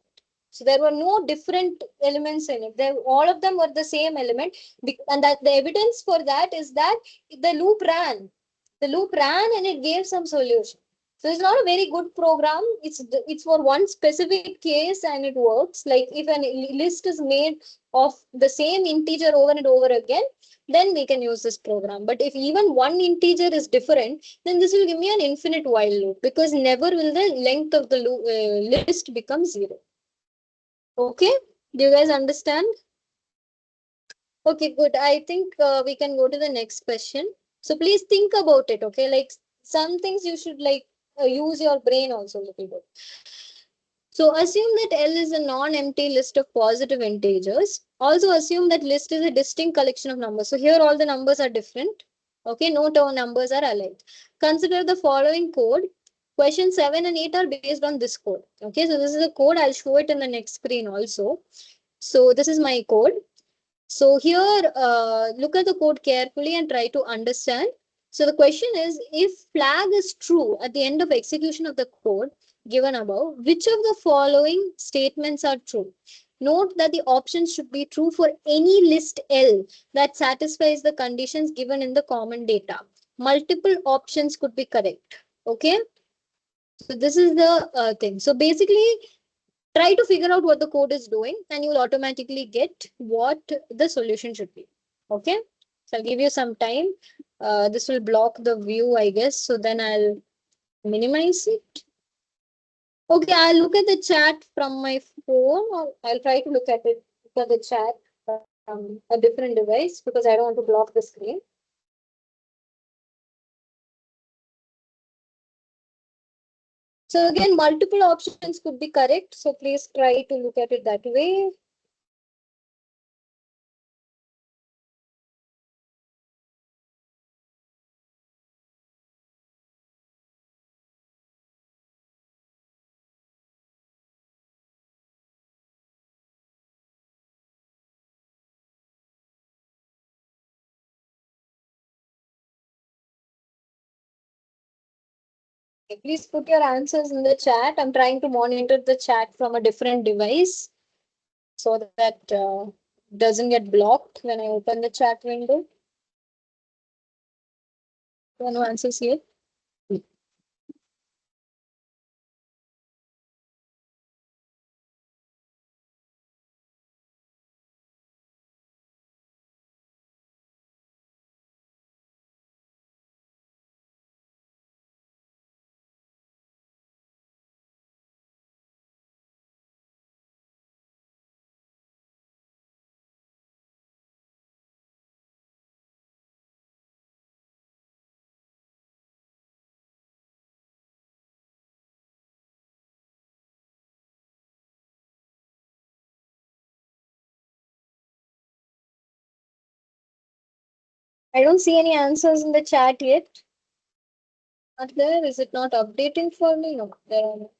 So there were no different elements in it. All of them were the same element, and that the evidence for that is that the loop ran. The loop ran and it gave some solution. So it's not a very good program. It's for one specific case and it works. Like if a list is made of the same integer over and over again, then we can use this program. But if even one integer is different, then this will give me an infinite while loop because never will the length of the list become zero. Okay, do you guys understand? Okay, good. I think we can go to the next question. So please think about it. Okay, like some things you should like use your brain also a little bit. So assume that L is a non-empty list of positive integers. Also assume that list is a distinct collection of numbers. So here all the numbers are different. Okay, no two numbers are alike. Consider the following code. Question 7 and 8 are based on this code. Okay, so this is a code. I'll show it in the next screen also. So this is my code. So here, look at the code carefully and try to understand. So the question is, if flag is true at the end of execution of the code given above, which of the following statements are true? Note that the options should be true for any list L that satisfies the conditions given in the common data. Multiple options could be correct. Okay. So this is the thing. So basically, try to figure out what the code is doing and you'll automatically get what the solution should be. Okay, so I'll give you some time. This will block the view, I guess, so then I'll minimize it. Okay, I'll look at the chat from my phone, or I'll try to look at the chat from a different device because I don't want to block the screen. So again, multiple options could be correct, so please try to look at it that way. Please put your answers in the chat. I'm trying to monitor the chat from a different device so that doesn't get blocked when I open the chat window. No answers here. I don't see any answers in the chat yet. Not there. Is it not updating for me? No, there are not.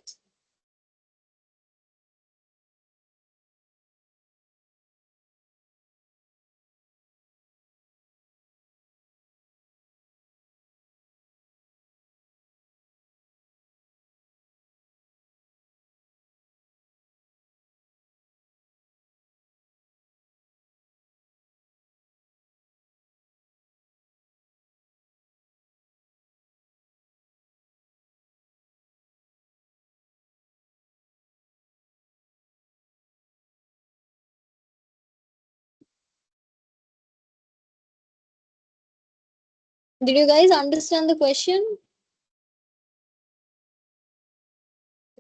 Did you guys understand the question?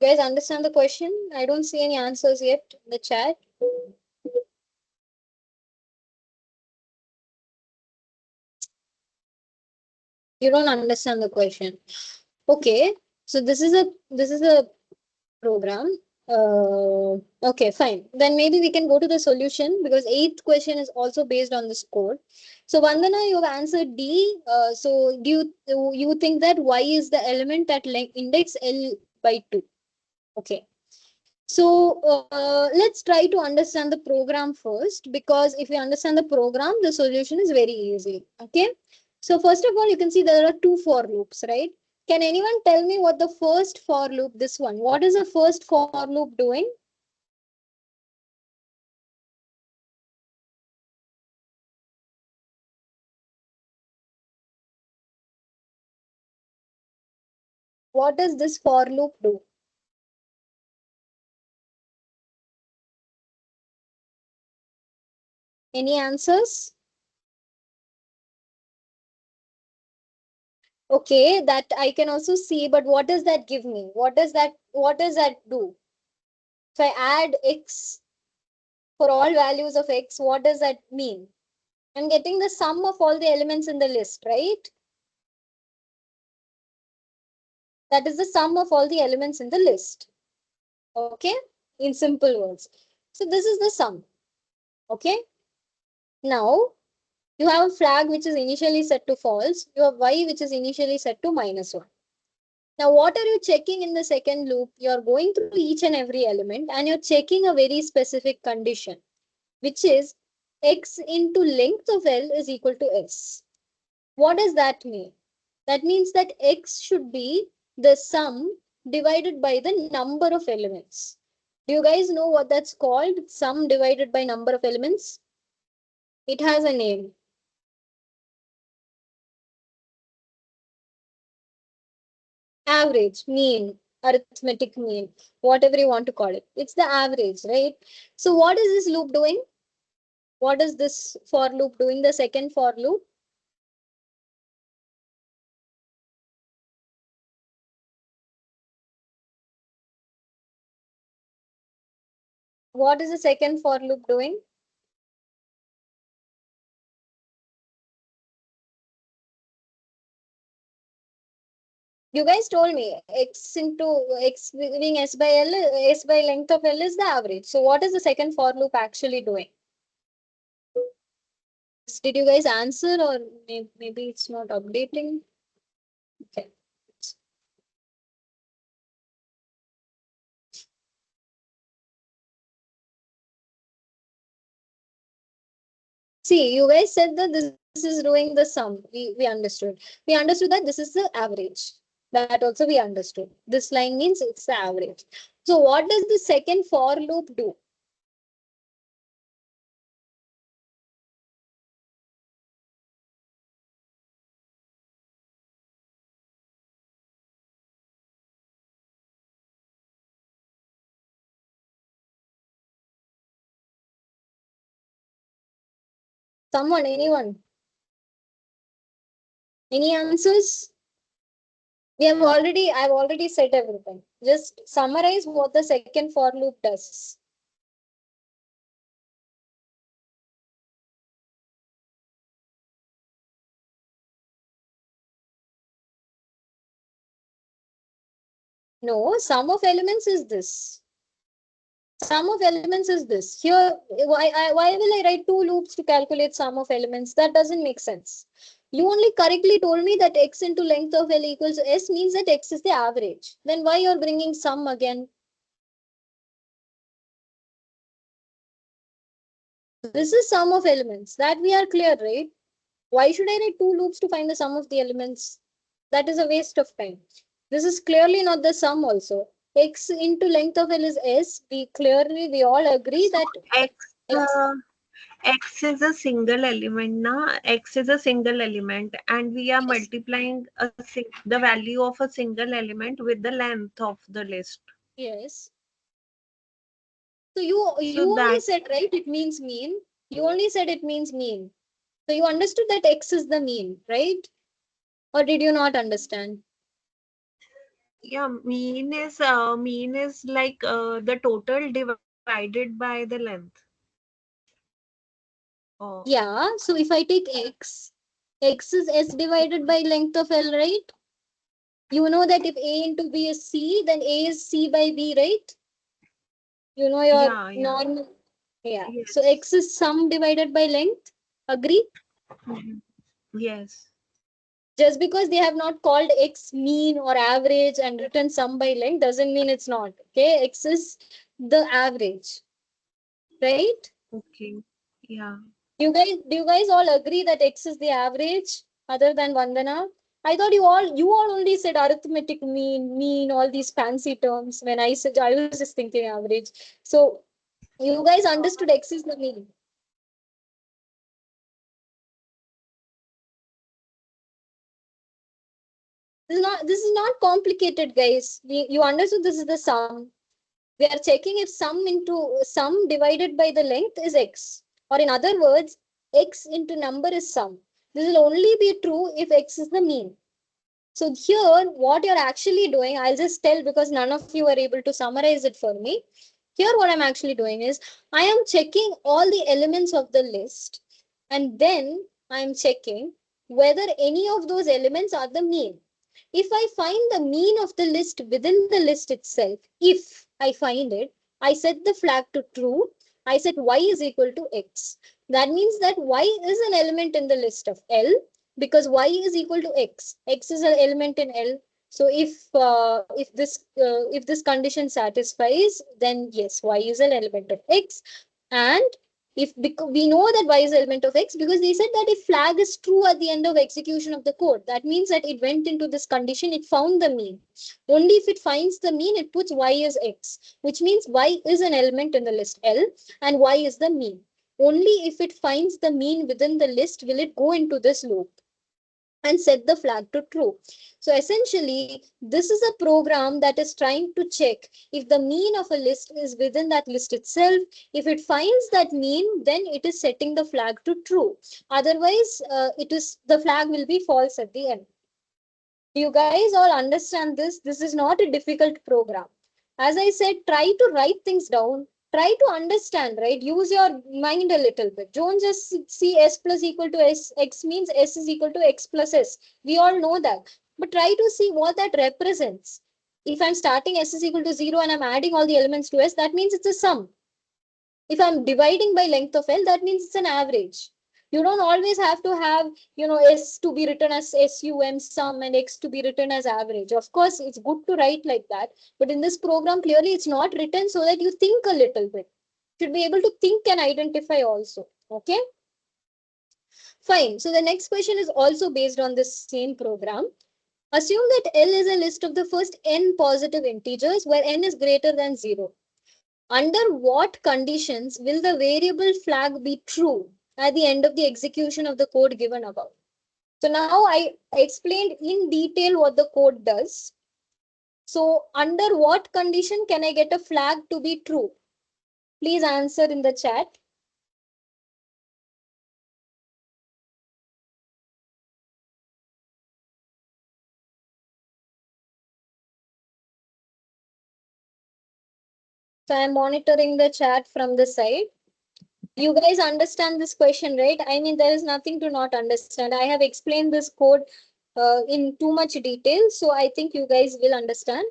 You guys understand the question? I don't see any answers yet in the chat. You don't understand the question. Okay. So this is a program. Okay, fine. Then maybe we can go to the solution because eighth question is also based on this code. So Vandana, you have answered D. So do you think that Y is the element at index L by 2? Okay. So let's try to understand the program first, because if we understand the program, the solution is very easy. Okay. So first of all, you can see there are two for loops, right? Can anyone tell me what the first for loop, this one, what is the first for loop doing? What does this for loop do? Any answers? Okay, that I can also see, but what does that give me? What does that do? If I add x for all values of x, what does that mean? I'm getting the sum of all the elements in the list, right? That is the sum of all the elements in the list. Okay? In simple words. So this is the sum. Okay? Now, you have a flag which is initially set to false. You have y which is initially set to -1. Now, what are you checking in the second loop? You're going through each and every element and you're checking a very specific condition, which is x into length of L is equal to s. What does that mean? That means that x should be the sum divided by the number of elements. Do you guys know what that's called? Sum divided by number of elements? It has a name. Average, mean, arithmetic mean, whatever you want to call it. It's the average, right? So what is this loop doing? What is this for loop doing? The second for loop? What is the second for loop doing? You guys told me x into x being s by L, s by length of L is the average. So what is the second for loop actually doing? Did you guys answer, or maybe it's not updating? Okay. See, you guys said that this is doing the sum. We understood. We understood that this is the average. That also we understood. This line means it's the average. So what does the second for loop do? Someone, anyone? Any answers? I've already said everything. Just summarize what the second for loop does. No, sum of elements is this. Sum of elements is this. Here, why will I write two loops to calculate sum of elements? That doesn't make sense. You only correctly told me that x into length of L equals s means that x is the average. Then why you're bringing sum again? This is sum of elements. That we are clear, right? Why should I write two loops to find the sum of the elements? That is a waste of time. This is clearly not the sum also. X into length of L is s. We all agree So that x x. x is a single element na, x is a single element and we are Yes. multiplying the value of a single element with the length of the list. Yes. So you So only that said, right, it means mean. You only said it means mean. So you understood that x is the mean, right? Or did you not understand? Yeah, mean is like the total divided by the length. Oh, Yeah, so if I take x, x is s divided by length of L, right? You know that if A into B is C, then A is C by B, right? You know your yeah, yeah. normal. Yeah. So Yes. x is sum divided by length. Agree? Mhm. Yes. Just because they have not called x mean or average and written sum by length doesn't mean it's not. Okay. X is the average, right? Okay. Yeah. Do you guys all agree that x is the average other than Vandana? I thought you all only said arithmetic mean, all these fancy terms. When I said I was just thinking average. So you guys understood x is the mean. This is not complicated, guys. You understood this is the sum. We are checking if sum divided by the length is x. Or in other words, x into number is sum. This will only be true if x is the mean. So here, what you're actually doing, I'll just tell because none of you are able to summarize it for me. Here, what I'm actually doing is I am checking all the elements of the list, and then I'm checking whether any of those elements are the mean. If I find the mean of the list within the list itself, if I find it, I set the flag to true. I set y is equal to x. That means that y is an element in the list of L because y is equal to x. X is an element in L. So if this condition satisfies, then yes, y is an element of x. And if because we know that y is element of x because they said that if flag is true at the end of execution of the code, that means that it went into this condition, it found the mean. Only if it finds the mean, it puts y as x, which means y is an element in the list L and y is the mean. Only if it finds the mean within the list will it go into this loop and set the flag to true. So essentially, this is a program that is trying to check if the mean of a list is within that list itself. If it finds that mean, then it is setting the flag to true. Otherwise, the flag will be false at the end. Do you guys all understand this? This is not a difficult program. As I said, try to write things down. Try to understand, right? Use your mind a little bit. Don't just see s plus equal to s. X means s is equal to x plus s. We all know that. But try to see what that represents. If I'm starting s is equal to 0 and I'm adding all the elements to s, that means it's a sum. If I'm dividing by length of L, that means it's an average. You don't always have to have, S to be written as SUM sum and X to be written as average. Of course, it's good to write like that. But in this program, clearly it's not written so that you think a little bit. You should be able to think and identify also. Okay, fine. So the next question is also based on this same program. Assume that L is a list of the first n positive integers where n is greater than 0. Under what conditions will the variable flag be true at the end of the execution of the code given above? So now I explained in detail what the code does. So under what condition can I get a flag to be true? Please answer in the chat. So I'm monitoring the chat from the side. You guys understand this question, right? I mean, there is nothing to not understand. I have explained this code in too much detail, so I think you guys will understand.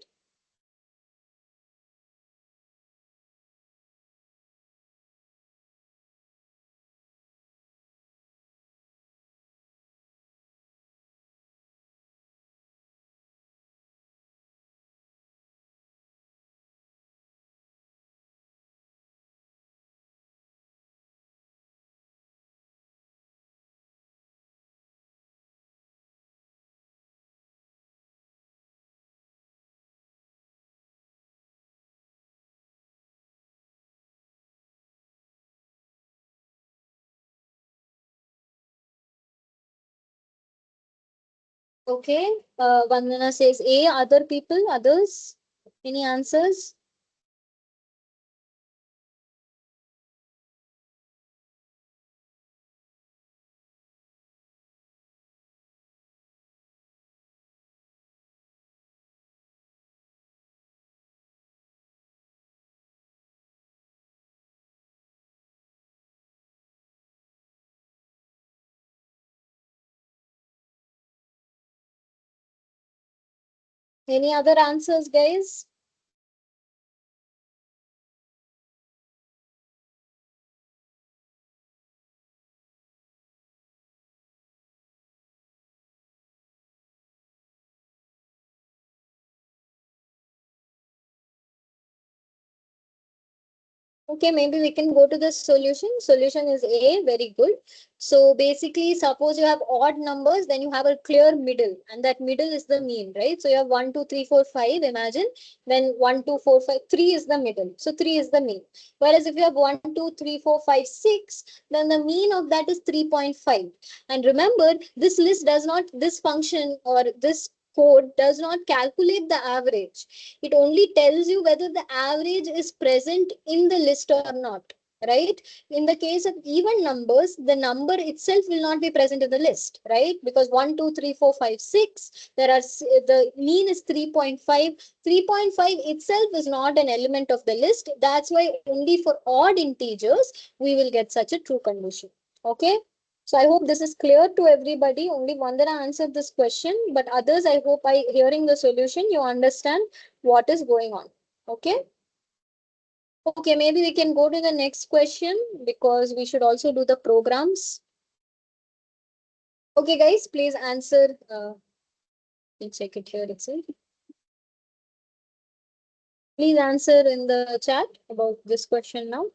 Okay. Vandana says A. Other people, others? Any answers? Any other answers, guys? Okay, maybe we can go to the solution. Solution is A, very good. So basically, suppose you have odd numbers, then you have a clear middle, and that middle is the mean, right? So you have 1, 2, 3, 4, 5. Imagine, then 1, 2, 4, 5, 3 is the middle. So 3 is the mean. Whereas if you have 1, 2, 3, 4, 5, 6, then the mean of that is 3.5. And remember, this list does not, this function or this code does not calculate the average. It only tells you whether the average is present in the list or not, right? In the case of even numbers, the number itself will not be present in the list, right? Because 1, 2, 3, 4, 5, 6, there are, the mean is 3.5. 3.5 itself is not an element of the list. That's why only for odd integers we will get such a true condition. Okay, so I hope this is clear to everybody. Only Vandana answered this question, but others, I hope by hearing the solution, you understand what is going on. Okay. Okay, maybe we can go to the next question because we should also do the programs. Okay, guys, please answer. Let me check it here itself. Please answer in the chat about this question now.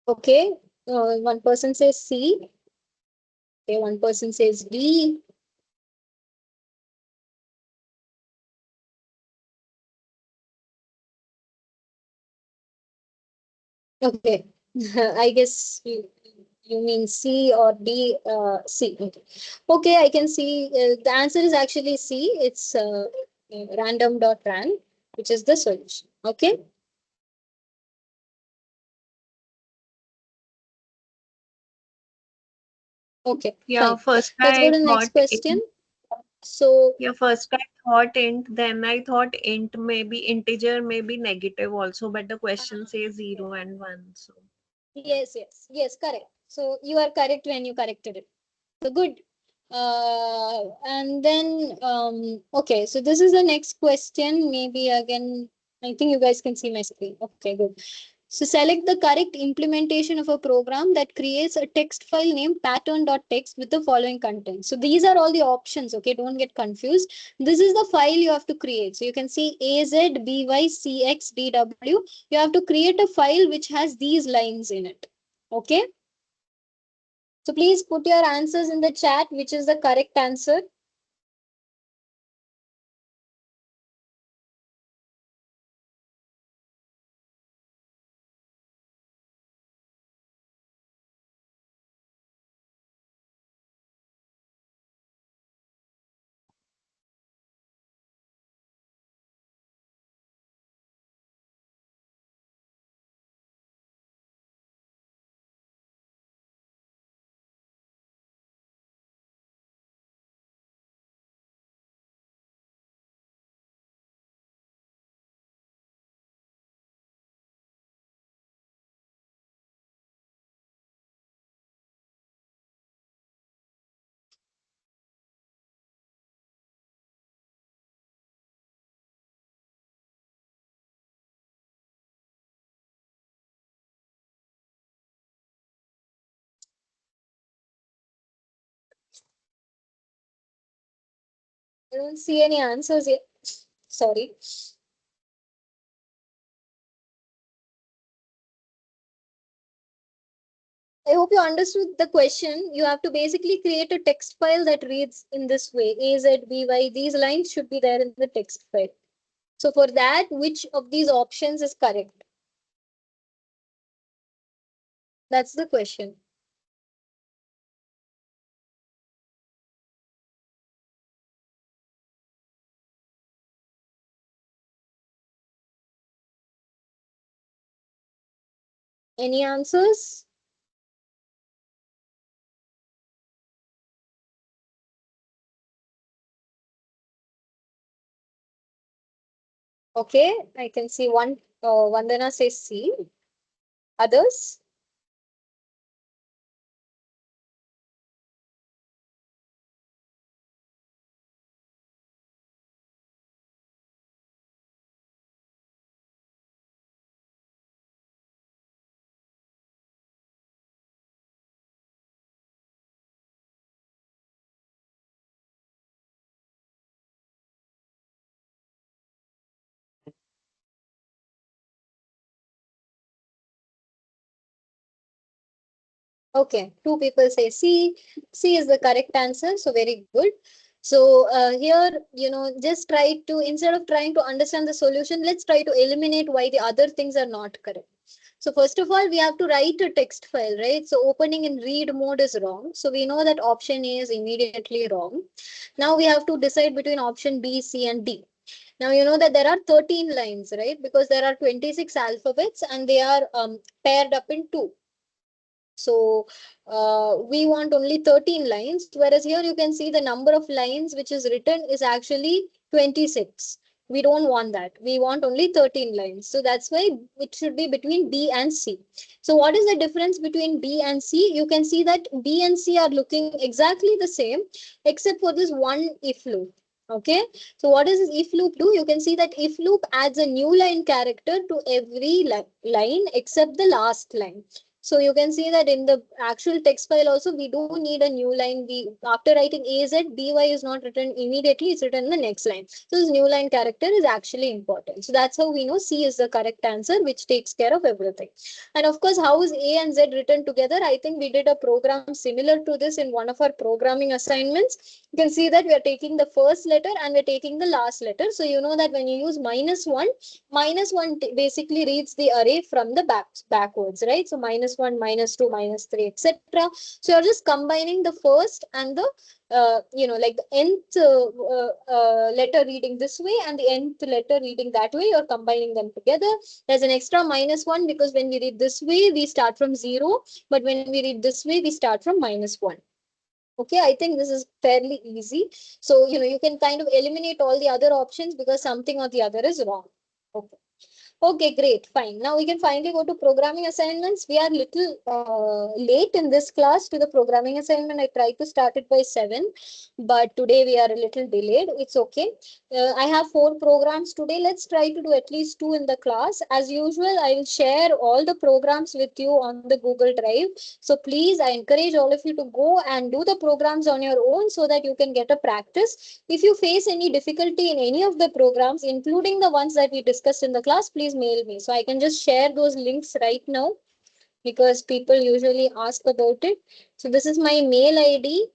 Okay, one person says C. Okay, one person says D. Okay, I guess you mean C or D, C. Okay. Okay, I can see the answer is actually C. It's random.ran, which is the solution. Okay. Okay, Yeah, fine. first Let's go I to the next thought question. So, yeah, first I thought int, then I thought int maybe integer, maybe negative also, but the question says 0 and 1. So yes, correct. So you are correct when you corrected it. So good. And then, okay, so this is the next question. Maybe again, I think you guys can see my screen. Okay, good. So select the correct implementation of a program that creates a text file named pattern.txt with the following content. So these are all the options. Okay, don't get confused. This is the file you have to create. So you can see AZBYCXDW. You have to create a file which has these lines in it. Okay. So please put your answers in the chat, which is the correct answer. I don't see any answers yet. Sorry. I hope you understood the question. You have to basically create a text file that reads in this way. A, Z, B, Y. These lines should be there in the text file. So for that, which of these options is correct? That's the question. Any answers? Okay, I can see one. Vandana says C. Others? Okay, two people say C. C is the correct answer. So very good. So here, just try to, instead of trying to understand the solution, let's try to eliminate why the other things are not correct. So first of all, we have to write a text file, right? So opening in read mode is wrong. So we know that option A is immediately wrong. Now we have to decide between option B, C, and D. Now you know that there are 13 lines, right? Because there are 26 alphabets and they are paired up in two. So we want only 13 lines, whereas here you can see the number of lines which is written is actually 26. We don't want that. We want only 13 lines. So that's why it should be between B and C. So what is the difference between B and C? You can see that B and C are looking exactly the same, except for this one if loop. Okay. So what does this if loop do? You can see that if loop adds a new line character to every line except the last line. So you can see that in the actual text file also, we do need a new line. After writing AZ, BY is not written immediately, it's written in the next line. So this new line character is actually important. So that's how we know C is the correct answer, which takes care of everything. And of course, how is A and Z written together? I think we did a program similar to this in one of our programming assignments. You can see that we are taking the first letter and we're taking the last letter. So you know that when you use minus 1 basically reads the array from the backwards, right? So minus 1, minus 2, minus 3, etc. So you're just combining the first and the like the nth letter reading this way and the nth letter reading that way. You're combining them together. There's an extra minus 1 because when we read this way we start from 0, but when we read this way we start from minus 1. Okay, I think this is fairly easy. So, you can kind of eliminate all the other options because something or the other is wrong. Okay. Okay, great, fine. Now we can finally go to programming assignments. We are little late in this class to the programming assignment. I tried to start it by 7, but today we are a little delayed. It's okay. I have 4 programs today. Let's try to do at least 2 in the class. As usual, I will share all the programs with you on the Google Drive. So please, I encourage all of you to go and do the programs on your own so that you can get a practice. If you face any difficulty in any of the programs, including the ones that we discussed in the class, please mail me. So I can just share those links right now because people usually ask about it. So this is my mail ID.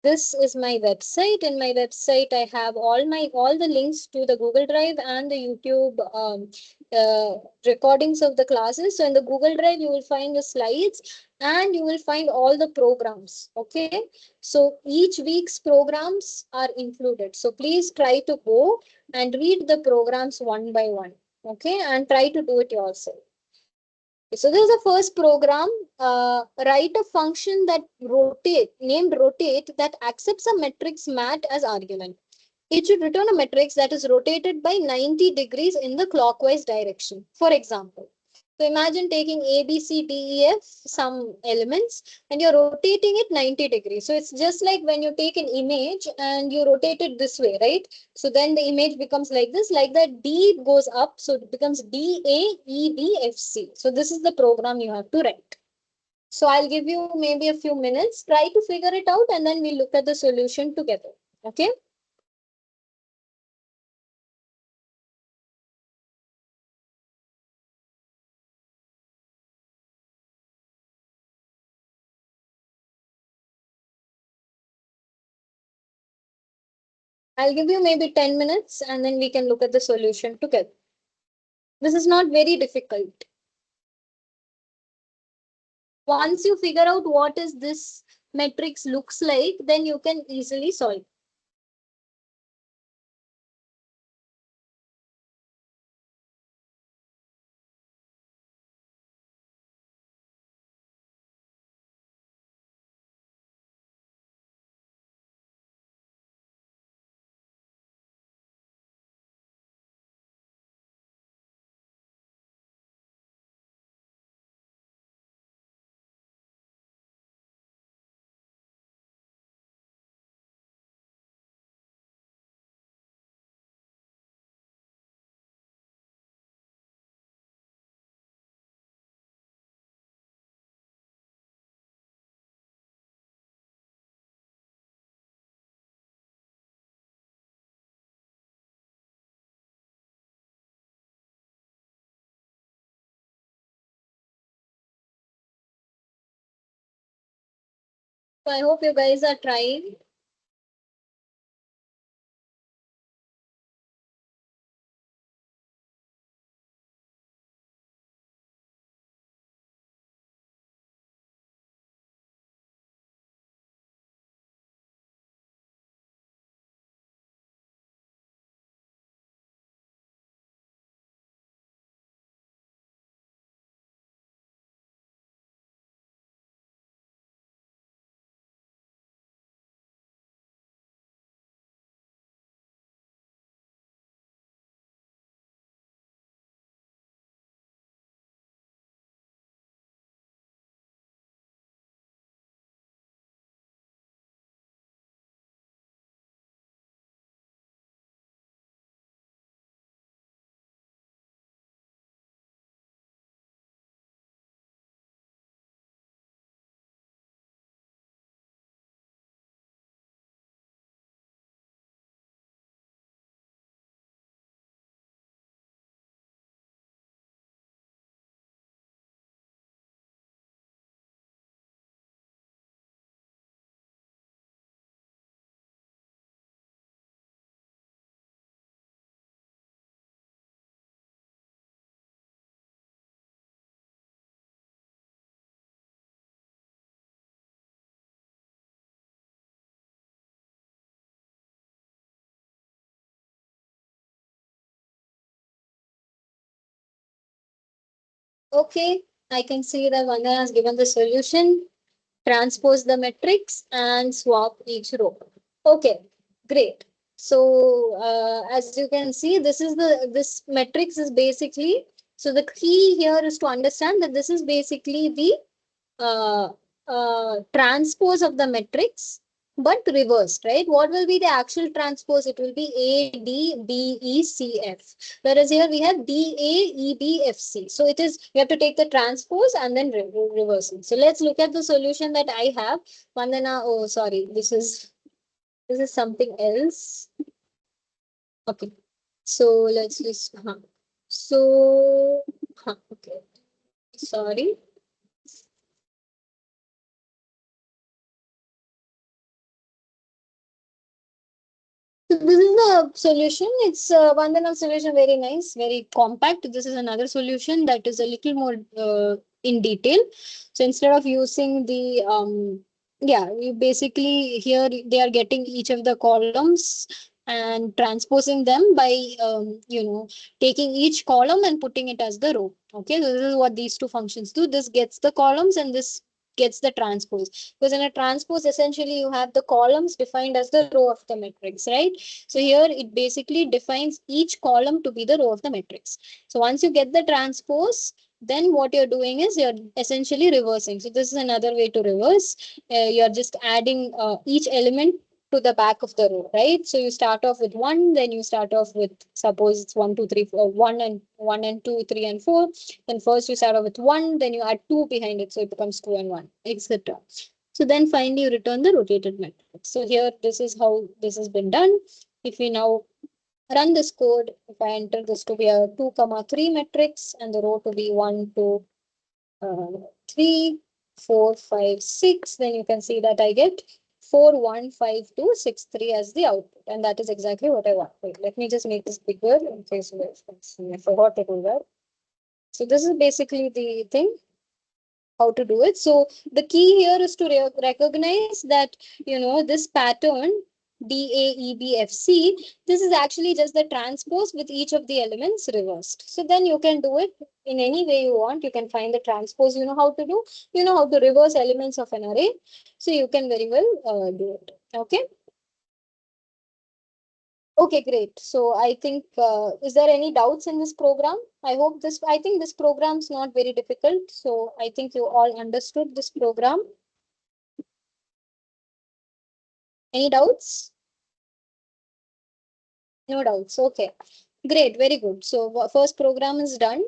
This is my website. In my website I have all the links to the Google Drive and the YouTube recordings of the classes. So in the Google Drive you will find the slides and you will find all the programs. Okay, so each week's programs are included, so please try to go and read the programs one by one. Okay, and try to do it yourself. So this is the first program. Write a function that named rotate, that accepts a matrix mat as argument. It should return a matrix that is rotated by 90 degrees in the clockwise direction. For example, so imagine taking A, B, C, D, E, F, some elements, and you're rotating it 90 degrees. So it's just like when you take an image and you rotate it this way, right? So then the image becomes like this, like that D goes up. So it becomes D, A, E, B, F, C. So this is the program you have to write. So I'll give you maybe a few minutes. Try to figure it out and then we'll look at the solution together. Okay. I'll give you maybe 10 minutes and then we can look at the solution together. This is not very difficult. Once you figure out what is this matrix looks like, then you can easily solve. So I hope you guys are trying. Okay, I can see that Vandana has given the solution. Transpose the matrix and swap each row. Okay, great. So as you can see, this matrix is basically, so the key here is to understand that this is basically the uh, transpose of the matrix, but reversed, right? What will be the actual transpose? It will be A, D, B, E, C, F. Whereas here we have D, A, E, B, F, C. So it is, you have to take the transpose and then reverse it. So let's look at the solution that I have. Vandana, oh, sorry, this is something else. Okay. So let's just, okay. Sorry. So this is the solution. It's one dimensional solution, very nice, very compact. This is another solution that is a little more in detail. So instead of using the yeah, you basically here they are getting each of the columns and transposing them by taking each column and putting it as the row. Okay, so this is what these two functions do. This gets the columns and this gets the transpose, because in a transpose essentially you have the columns defined as the row of the matrix, right? So here it basically defines each column to be the row of the matrix. So once you get the transpose, then what you're doing is you're essentially reversing. So this is another way to reverse. You're just adding each element to the back of the row, right? So you start off with one, then you start off with, suppose it's one, two, three, four, one and two, three and four. Then first you start off with one, then you add two behind it, so it becomes two and one, etc. So then finally you return the rotated matrix. So here this is how this has been done. If we now run this code, if I enter this to be a 2 comma 3 matrix and the row to be 1 2 uh, 3 4 5 6, then you can see that I get 4 1 5 2 6 3 as the output, and that is exactly what I want. Wait, let me just make this bigger in case I forgot to do that. So this is basically the thing, how to do it. So the key here is to recognize that, this pattern DAEBFC, this is actually just the transpose with each of the elements reversed. So then you can do it in any way you want. You can find the transpose, you know how to do, you know how to reverse elements of an array. So you can very well do it. Okay. Okay, great. So I think, is there any doubts in this program? I think this program is not very difficult. So I think you all understood this program. Any doubts? No doubts. Okay, great. Very good. So first program is done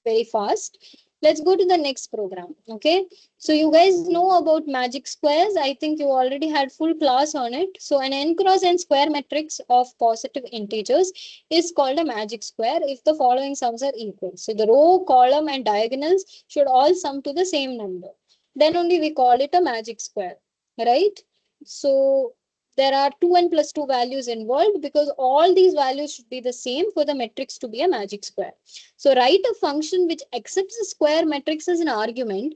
very fast. Let's go to the next program. Okay. So you guys know about magic squares. I think you already had full class on it. So an n cross n square matrix of positive integers is called a magic square if the following sums are equal. So the row, column, and diagonals should all sum to the same number. Then only we call it a magic square. right? So there are 2n plus 2 values involved because all these values should be the same for the matrix to be a magic square. So write a function which accepts the square matrix as an argument,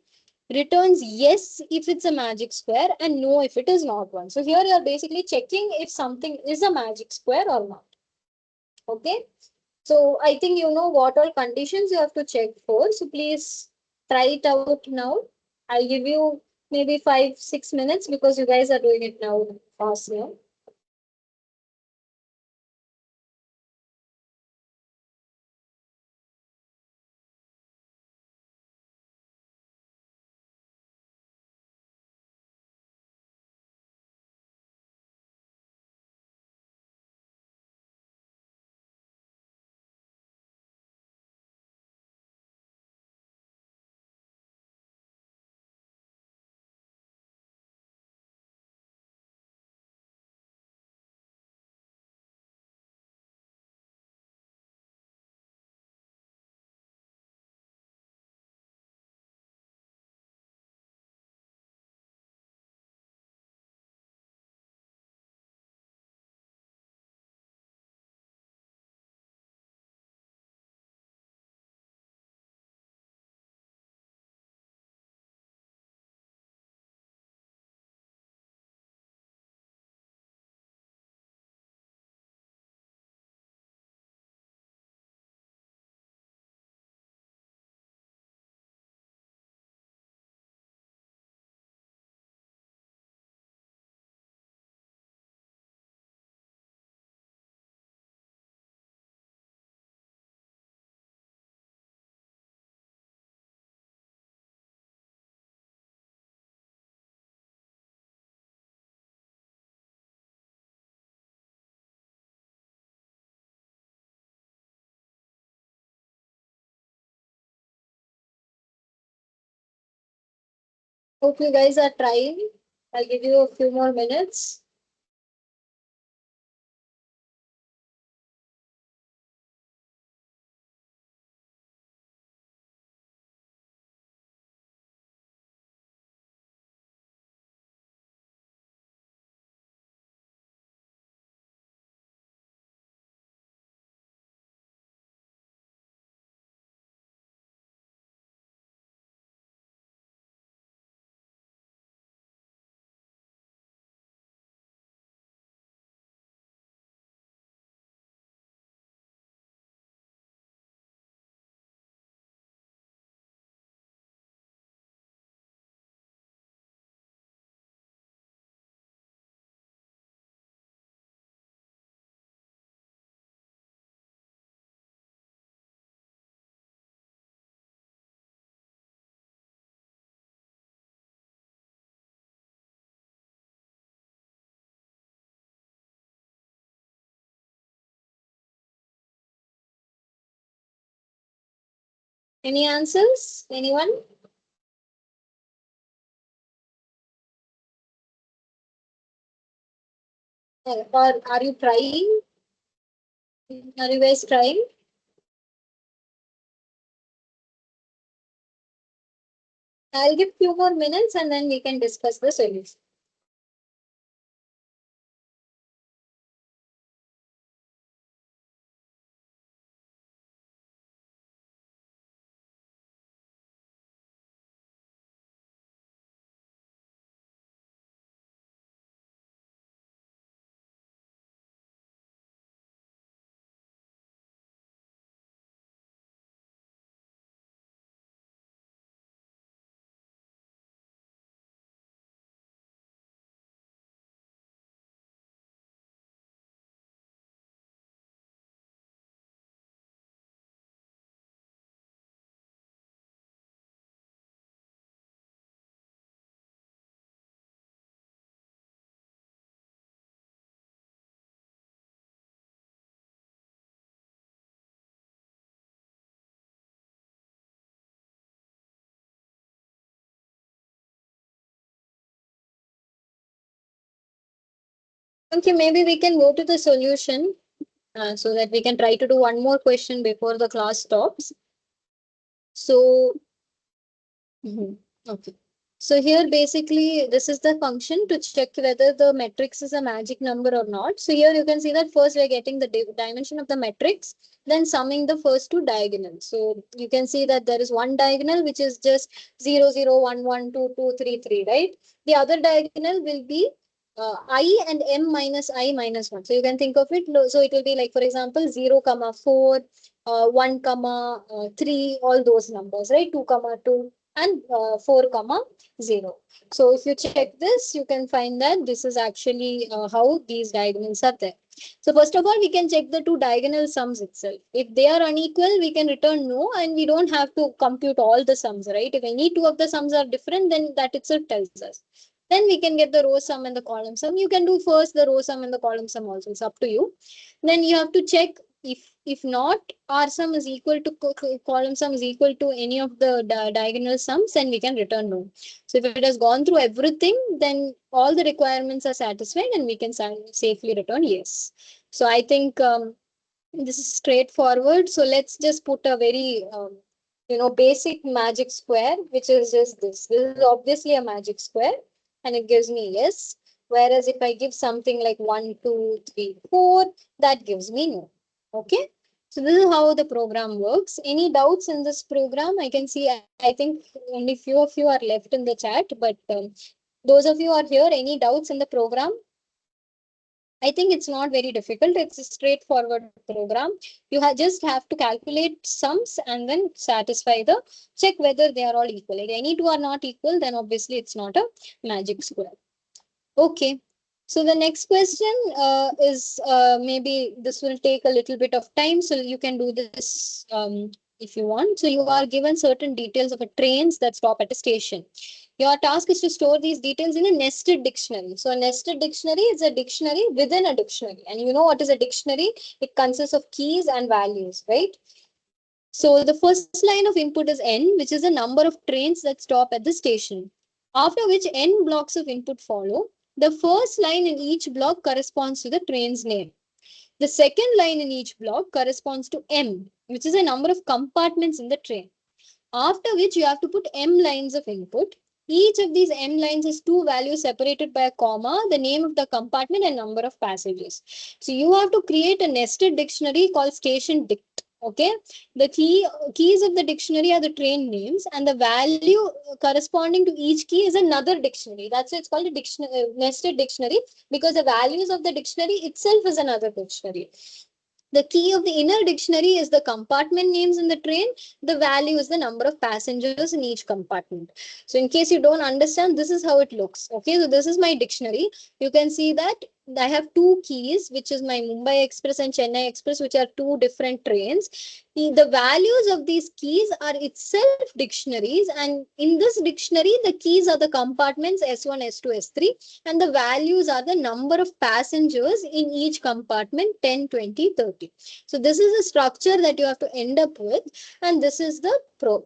returns yes if it's a magic square and no if it is not one. So here you are basically checking if something is a magic square or not. Okay. So I think you know what all conditions you have to check for. So please try it out now. I'll give you maybe 5 6 minutes because you guys are doing it now fast now. Hope you guys are trying. I'll give you a few more minutes. Any answers? Anyone? Or are you trying? Are you guys trying? I'll give few more minutes and then we can discuss the solution. Okay, maybe we can go to the solution so that we can try to do one more question before the class stops. So, mhm, okay. So here basically this is the function to check whether the matrix is a magic number or not. So here you can see that first we are getting the dimension of the matrix, then summing the first two diagonals. So you can see that there is one diagonal which is just 0, 0, 1, 1, 2, 2, 3, 3, right? The other diagonal will be I and m minus I minus 1. So you can think of it. So it will be like, for example, 0, comma 4, 1, comma 3, all those numbers, right? 2, comma 2 and 4, comma 0. So if you check this, you can find that this is actually how these diagonals are there. So first of all, we can check the two diagonal sums itself. If they are unequal, we can return no, and we don't have to compute all the sums, right? If any two of the sums are different, then that itself tells us. Then we can get the row sum and the column sum. You can do first the row sum and the column sum also. It's up to you. Then you have to check if not r sum is equal to column sum is equal to any of the diagonal sums, then we can return no. So if it has gone through everything, then all the requirements are satisfied and we can safely return yes. So I think this is straightforward. So let's just put a very basic magic square, which is just this. This is obviously a magic square, and it gives me yes. Whereas if I give something like 1, 2, 3, 4, that gives me no. Okay. So this is how the program works. Any doubts in this program? I can see, I think only few of you are left in the chat, but those of you are here, any doubts in the program? I think it's not very difficult. It's a straightforward program. You just have to calculate sums and then satisfy the check whether they are all equal. If any two are not equal, then obviously it's not a magic square. Okay. So the next question is maybe this will take a little bit of time. So you can do this if you want. So you are given certain details of a trains that stop at a station. Your task is to store these details in a nested dictionary. So a nested dictionary is a dictionary within a dictionary. And you know what is a dictionary? It consists of keys and values, right? So the first line of input is n, which is the number of trains that stop at the station. After which n blocks of input follow. The first line in each block corresponds to the train's name. The second line in each block corresponds to m, which is a number of compartments in the train. After which you have to put m lines of input. Each of these m lines has two values separated by a comma, the name of the compartment and number of passengers. So you have to create a nested dictionary called station dict. Okay, the keys of the dictionary are the train names, and the value corresponding to each key is another dictionary. That's why it's called a dictionary, nested dictionary, because the values of the dictionary itself is another dictionary. The key of the inner dictionary is the compartment names in the train. The value is the number of passengers in each compartment. So in case you don't understand, this is how it looks. Okay, so this is my dictionary. You can see that I have two keys, which is my Mumbai Express and Chennai Express, which are two different trains. The values of these keys are itself dictionaries, and in this dictionary, the keys are the compartments S1, S2, S3, and the values are the number of passengers in each compartment 10, 20, 30. So this is the structure that you have to end up with, and this is the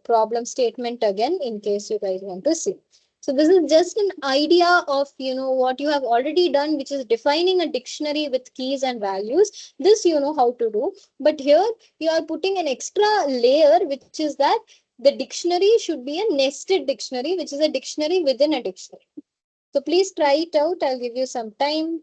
problem statement again in case you guys want to see. So this is just an idea of what you have already done, which is defining a dictionary with keys and values. This you know how to do, but here you are putting an extra layer, which is that the dictionary should be a nested dictionary, which is a dictionary within a dictionary. So please try it out. I'll give you some time.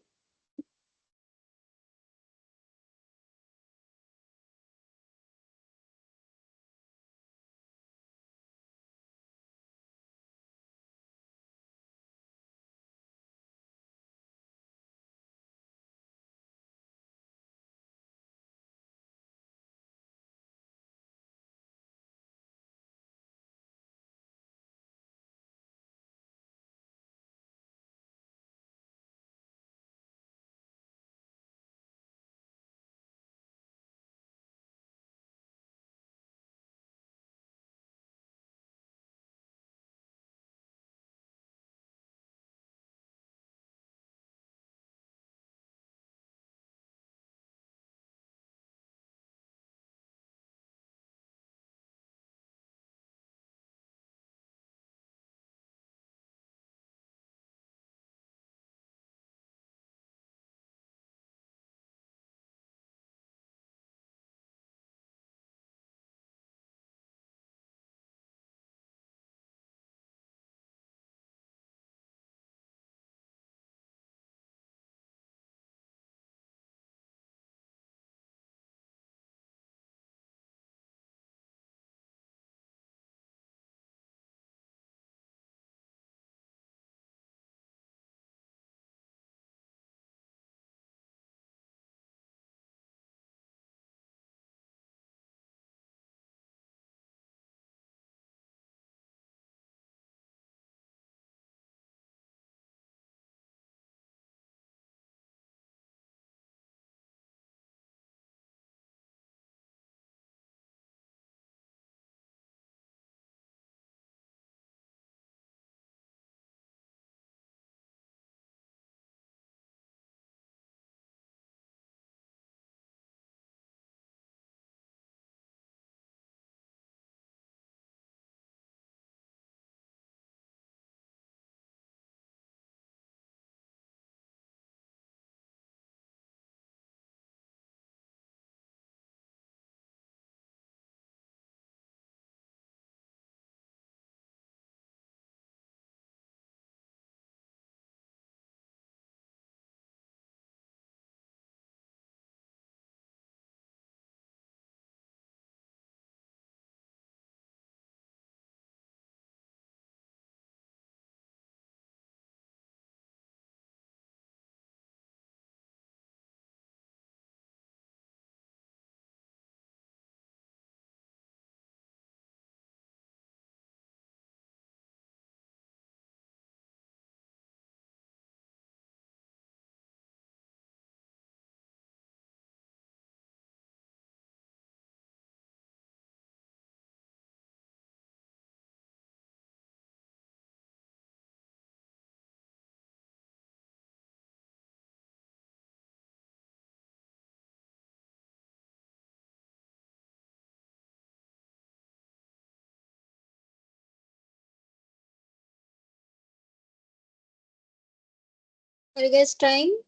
Are you guys trying?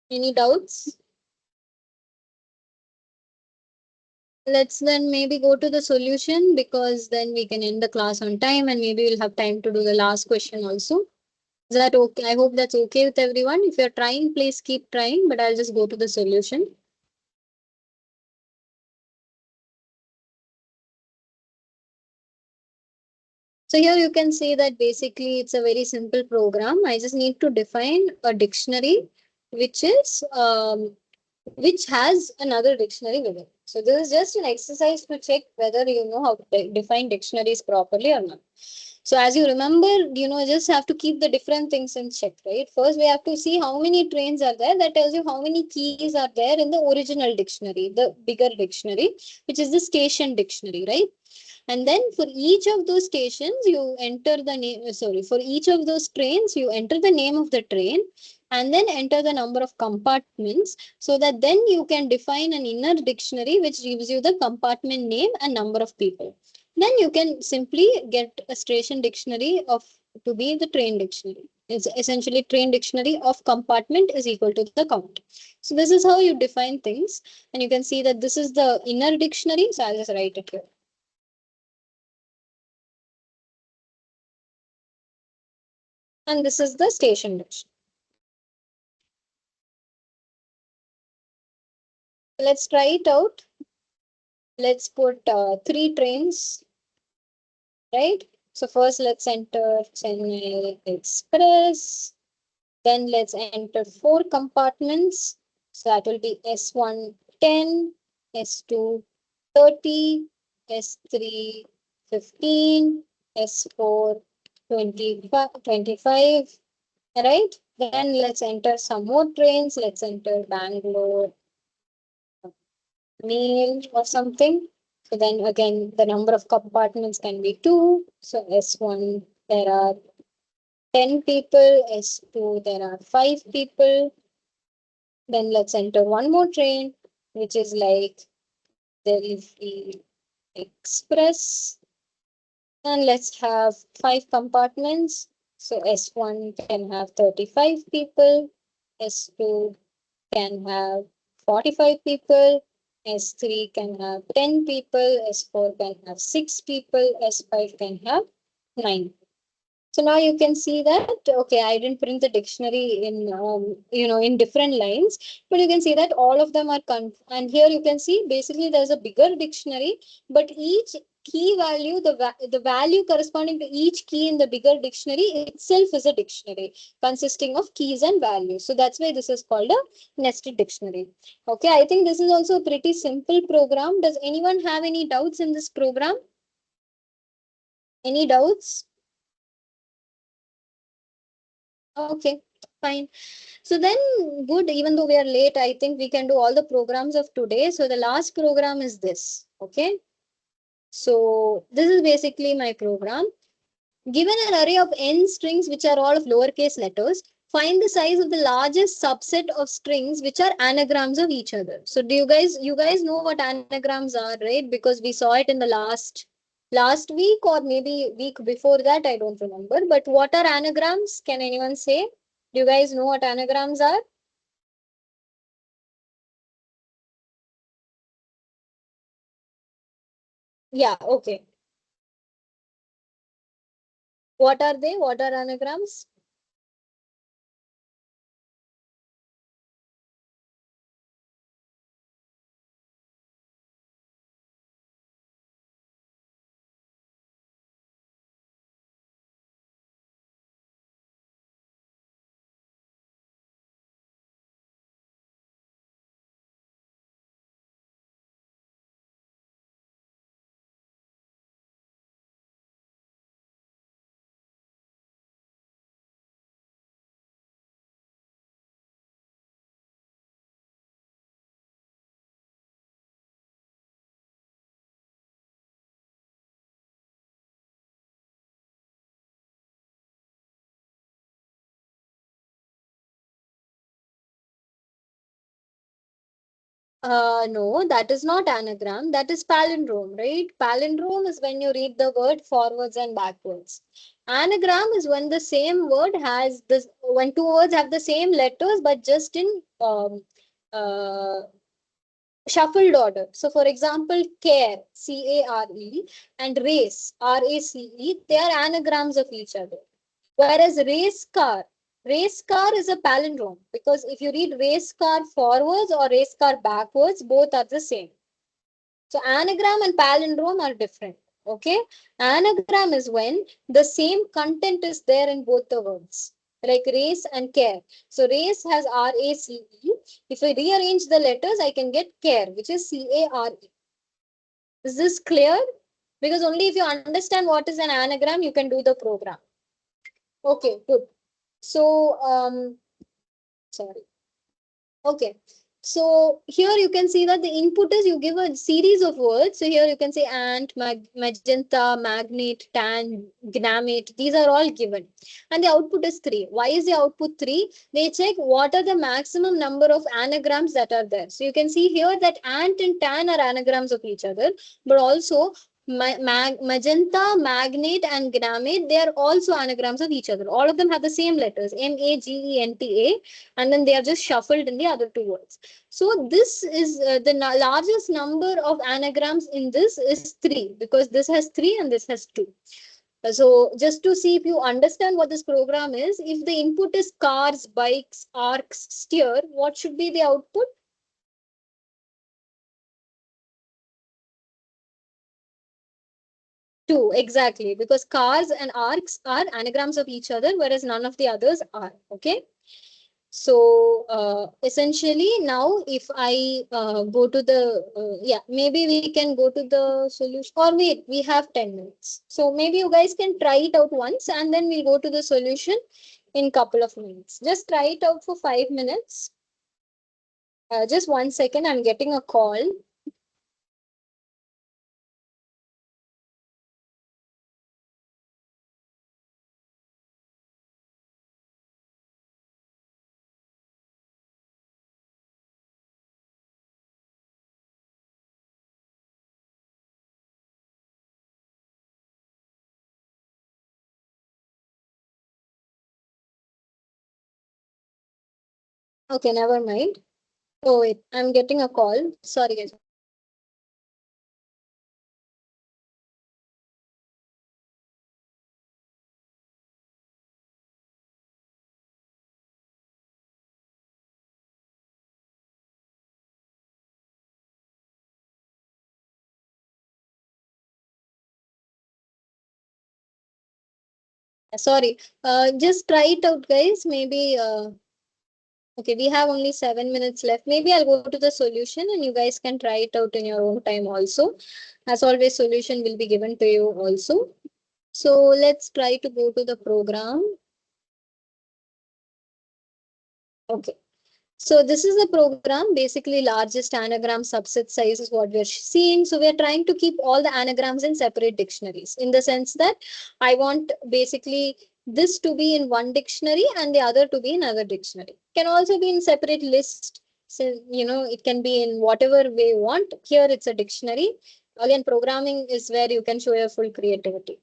Any doubts? Let's then maybe go to the solution, because then we can end the class on time and maybe we'll have time to do the last question also. Is that okay? I hope that's okay with everyone. If you're trying, please keep trying, but I'll just go to the solution. So here you can see that basically it's a very simple program. I just need to define a dictionary which is which has another dictionary within. So this is just an exercise to check whether you know how to define dictionaries properly or not. So as you remember, just have to keep the different things in check, right? First, we have to see how many trains are there. That tells you how many keys are there in the original dictionary, the bigger dictionary, which is the station dictionary, right? And then for each of those stations, you enter the name, sorry, for each of those trains, you enter the name of the train and then enter the number of compartments, so that then you can define an inner dictionary which gives you the compartment name and number of people. Then you can simply get a station dictionary of to be the train dictionary. It's essentially train dictionary of compartment is equal to the count. So this is how you define things. And you can see that this is the inner dictionary. So I'll just write it here. And this is the station dictionary. Let's try it out. Let's put three trains, right? So first let's enter Chennai Express. Then let's enter four compartments. So that will be S1 10, S2 30, S3 15, S4 25. Right? Then let's enter some more trains. Let's enter Bangalore Mail or something. So then again, the number of compartments can be two. So S1, there are 10 people. S2, there are 5 people. Then let's enter one more train, which is like Delhi Express. And let's have 5 compartments. So S1 can have 35 people. S2 can have 45 people. S3 can have 10 people. S4 can have 6 people. S5 can have 9. So now you can see that, okay, I didn't print the dictionary in, in different lines, but you can see that all of them are, and here you can see basically there's a bigger dictionary, but each key value, the value corresponding to each key in the bigger dictionary itself is a dictionary consisting of keys and values. So that's why this is called a nested dictionary. Okay, I think this is also a pretty simple program. Does anyone have any doubts in this program? Any doubts? Okay, fine. So then, good, even though we are late, I think we can do all the programs of today. So the last program is this. Okay. So this is basically my program. Given an array of n strings which are all of lowercase letters, find the size of the largest subset of strings which are anagrams of each other. So do you guys know what anagrams are, right? Because we saw it in the last week or maybe week before that, I don't remember. But what are anagrams? Can anyone say? Do you guys know what anagrams are? Yeah, okay. What are they? What are anagrams? No, that is not anagram. That is palindrome, right? Palindrome is when you read the word forwards and backwards. Anagram is when the same word has this, when two words have the same letters but just in uh, shuffled order. So, for example, care, C-A-R-E, and race, R-A-C-E, they are anagrams of each other. Whereas race car is a palindrome because if you read race car forwards or race car backwards, both are the same. So anagram and palindrome are different. Okay. Anagram is when the same content is there in both the words, like race and care. So race has R-A-C-E. If I rearrange the letters, I can get care, which is C-A-R-E. Is this clear? Because only if you understand what is an anagram, you can do the program. Okay, good. So, sorry. Okay. So here you can see that the input is you give a series of words. So here you can say ant, magenta, magnet, tan, gnamate. These are all given. And the output is 3. Why is the output 3? They check what are the maximum number of anagrams that are there. So you can see here that ant and tan are anagrams of each other. But also magenta, magnet, and gnamate, they are also anagrams of each other. All of them have the same letters, Magenta, and then they are just shuffled in the other two words. So this is the largest number of anagrams in this is 3 because this has 3 and this has 2. So just to see if you understand what this program is, if the input is cars, bikes, arcs, steer, what should be the output? 2, exactly, because cars and arcs are anagrams of each other, whereas none of the others are. Okay. So essentially now if I go to the, yeah, maybe we can go to the solution, or wait, we have 10 minutes. So maybe you guys can try it out once and then we'll go to the solution in couple of minutes. Just try it out for 5 minutes. Just 1 second, I'm getting a call. Okay, never mind. Oh wait, I'm getting a call. Sorry guys. Sorry. Just try it out, guys. Maybe okay, we have only 7 minutes left. Maybe I'll go to the solution and you guys can try it out in your own time also. As always, solution will be given to you also. So let's try to go to the program. Okay. So this is the program, basically largest anagram subset size is what we're seeing. So we're trying to keep all the anagrams in separate dictionaries in the sense that I want basically this to be in one dictionary and the other to be in another dictionary. Can also be in separate list. So, it can be in whatever way you want. Here it's a dictionary. Again, programming is where you can show your full creativity.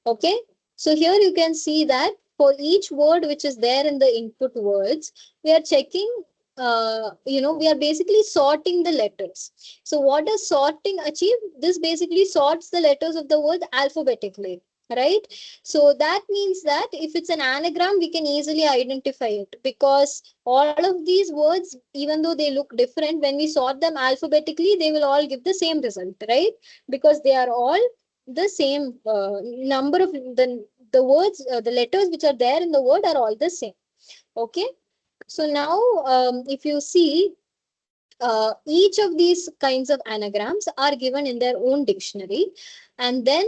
Okay. So here you can see that for each word which is there in the input words, we are checking, we are basically sorting the letters. So what does sorting achieve? This basically sorts the letters of the word alphabetically, right? So that means that if it's an anagram, we can easily identify it because all of these words, even though they look different, when we sort them alphabetically, they will all give the same result, right? Because they are all the same number of the words, the letters which are there in the word are all the same. Okay. So now, if you see, each of these kinds of anagrams are given in their own dictionary and then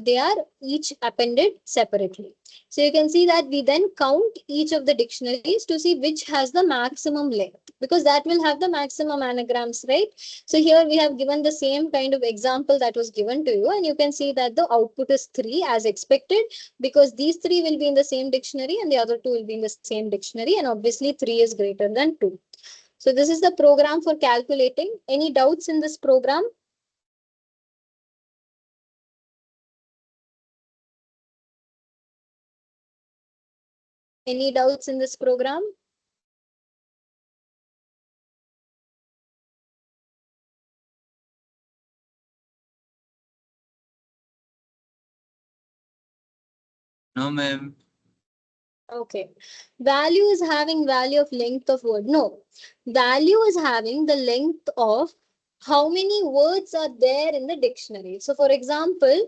they are each appended separately. So you can see that we then count each of the dictionaries to see which has the maximum length because that will have the maximum anagrams, right? So here we have given the same kind of example that was given to you and you can see that the output is 3 as expected because these 3 will be in the same dictionary and the other 2 will be in the same dictionary and obviously 3 is greater than 2. So this is the program for calculating. Any doubts in this program? Any doubts in this program? No, ma'am. Okay. Value is having value of length of word. No. Value is having the length of how many words are there in the dictionary. So for example,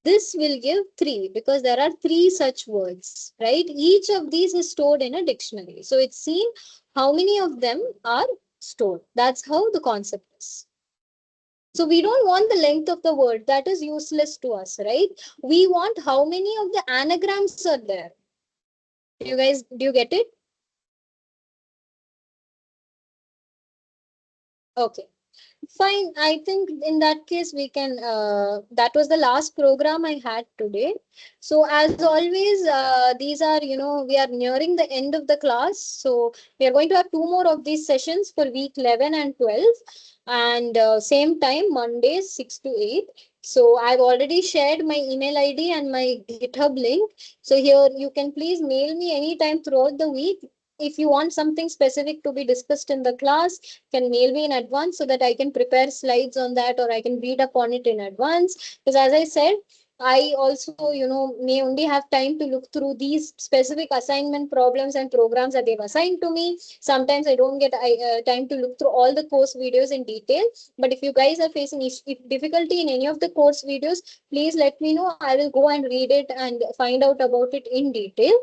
this will give 3 because there are 3 such words, right? Each of these is stored in a dictionary. So it's seen how many of them are stored. That's how the concept is. So we don't want the length of the word. That is useless to us, right? We want how many of the anagrams are there. Do you get it? Okay. Fine. I think in that case, we can. That was the last program I had today. So, as always, these are, we are nearing the end of the class. So, we are going to have two more of these sessions for week 11 and 12. And same time, Mondays, 6 to 8. So, I've already shared my email ID and my GitHub link. So, here you can please mail me anytime throughout the week. If you want something specific to be discussed in the class, can mail me in advance so that I can prepare slides on that or I can read upon it in advance. Because as I said, I also, may only have time to look through these specific assignment problems and programs that they've assigned to me. Sometimes I don't get time to look through all the course videos in detail. But if you guys are facing if difficulty in any of the course videos, please let me know. I will go and read it and find out about it in detail.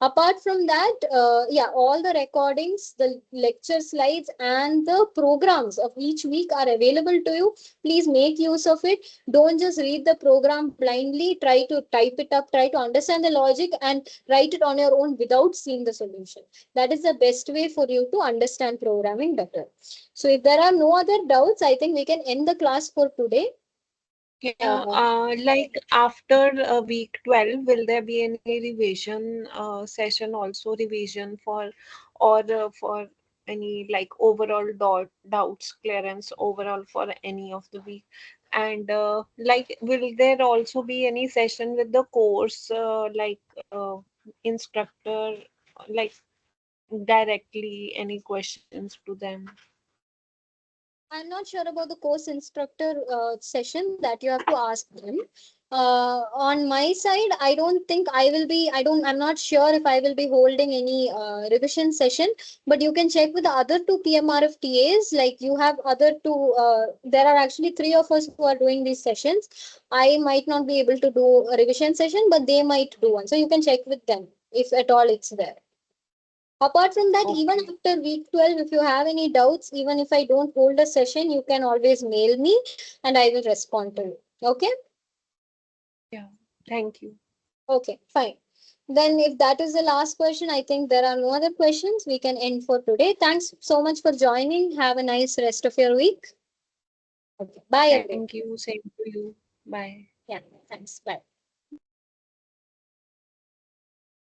Apart from that, yeah, all the recordings, the lecture slides, and the programs of each week are available to you. Please make use of it. Don't just read the program blindly. Try to type it up, try to understand the logic, and write it on your own without seeing the solution. That is the best way for you to understand programming better. So, if there are no other doubts, I think we can end the class for today. Yeah, Uh, like after week 12, will there be any revision session also revision for any like overall doubts clearance overall for any of the week? And like will there also be any session with the course instructor like directly any questions to them? I'm not sure about the course instructor session that you have to ask them. On my side, I don't think I will be, I'm not sure if I will be holding any revision session, but you can check with the other two PMRF TAs. Like you have other two, there are actually three of us who are doing these sessions. I might not be able to do a revision session, but they might do one. So you can check with them if at all it's there. Apart from that, even Okay. after week 12, if you have any doubts, even if I don't hold a session, you can always mail me and I will respond to you. Okay? Yeah. Thank you. Okay, fine. Then, if that is the last question, I think there are no other questions. We can end for today. Thanks so much for joining. Have a nice rest of your week. Okay, bye, everyone. Thank you. Same to you. Bye. Yeah, thanks. Bye.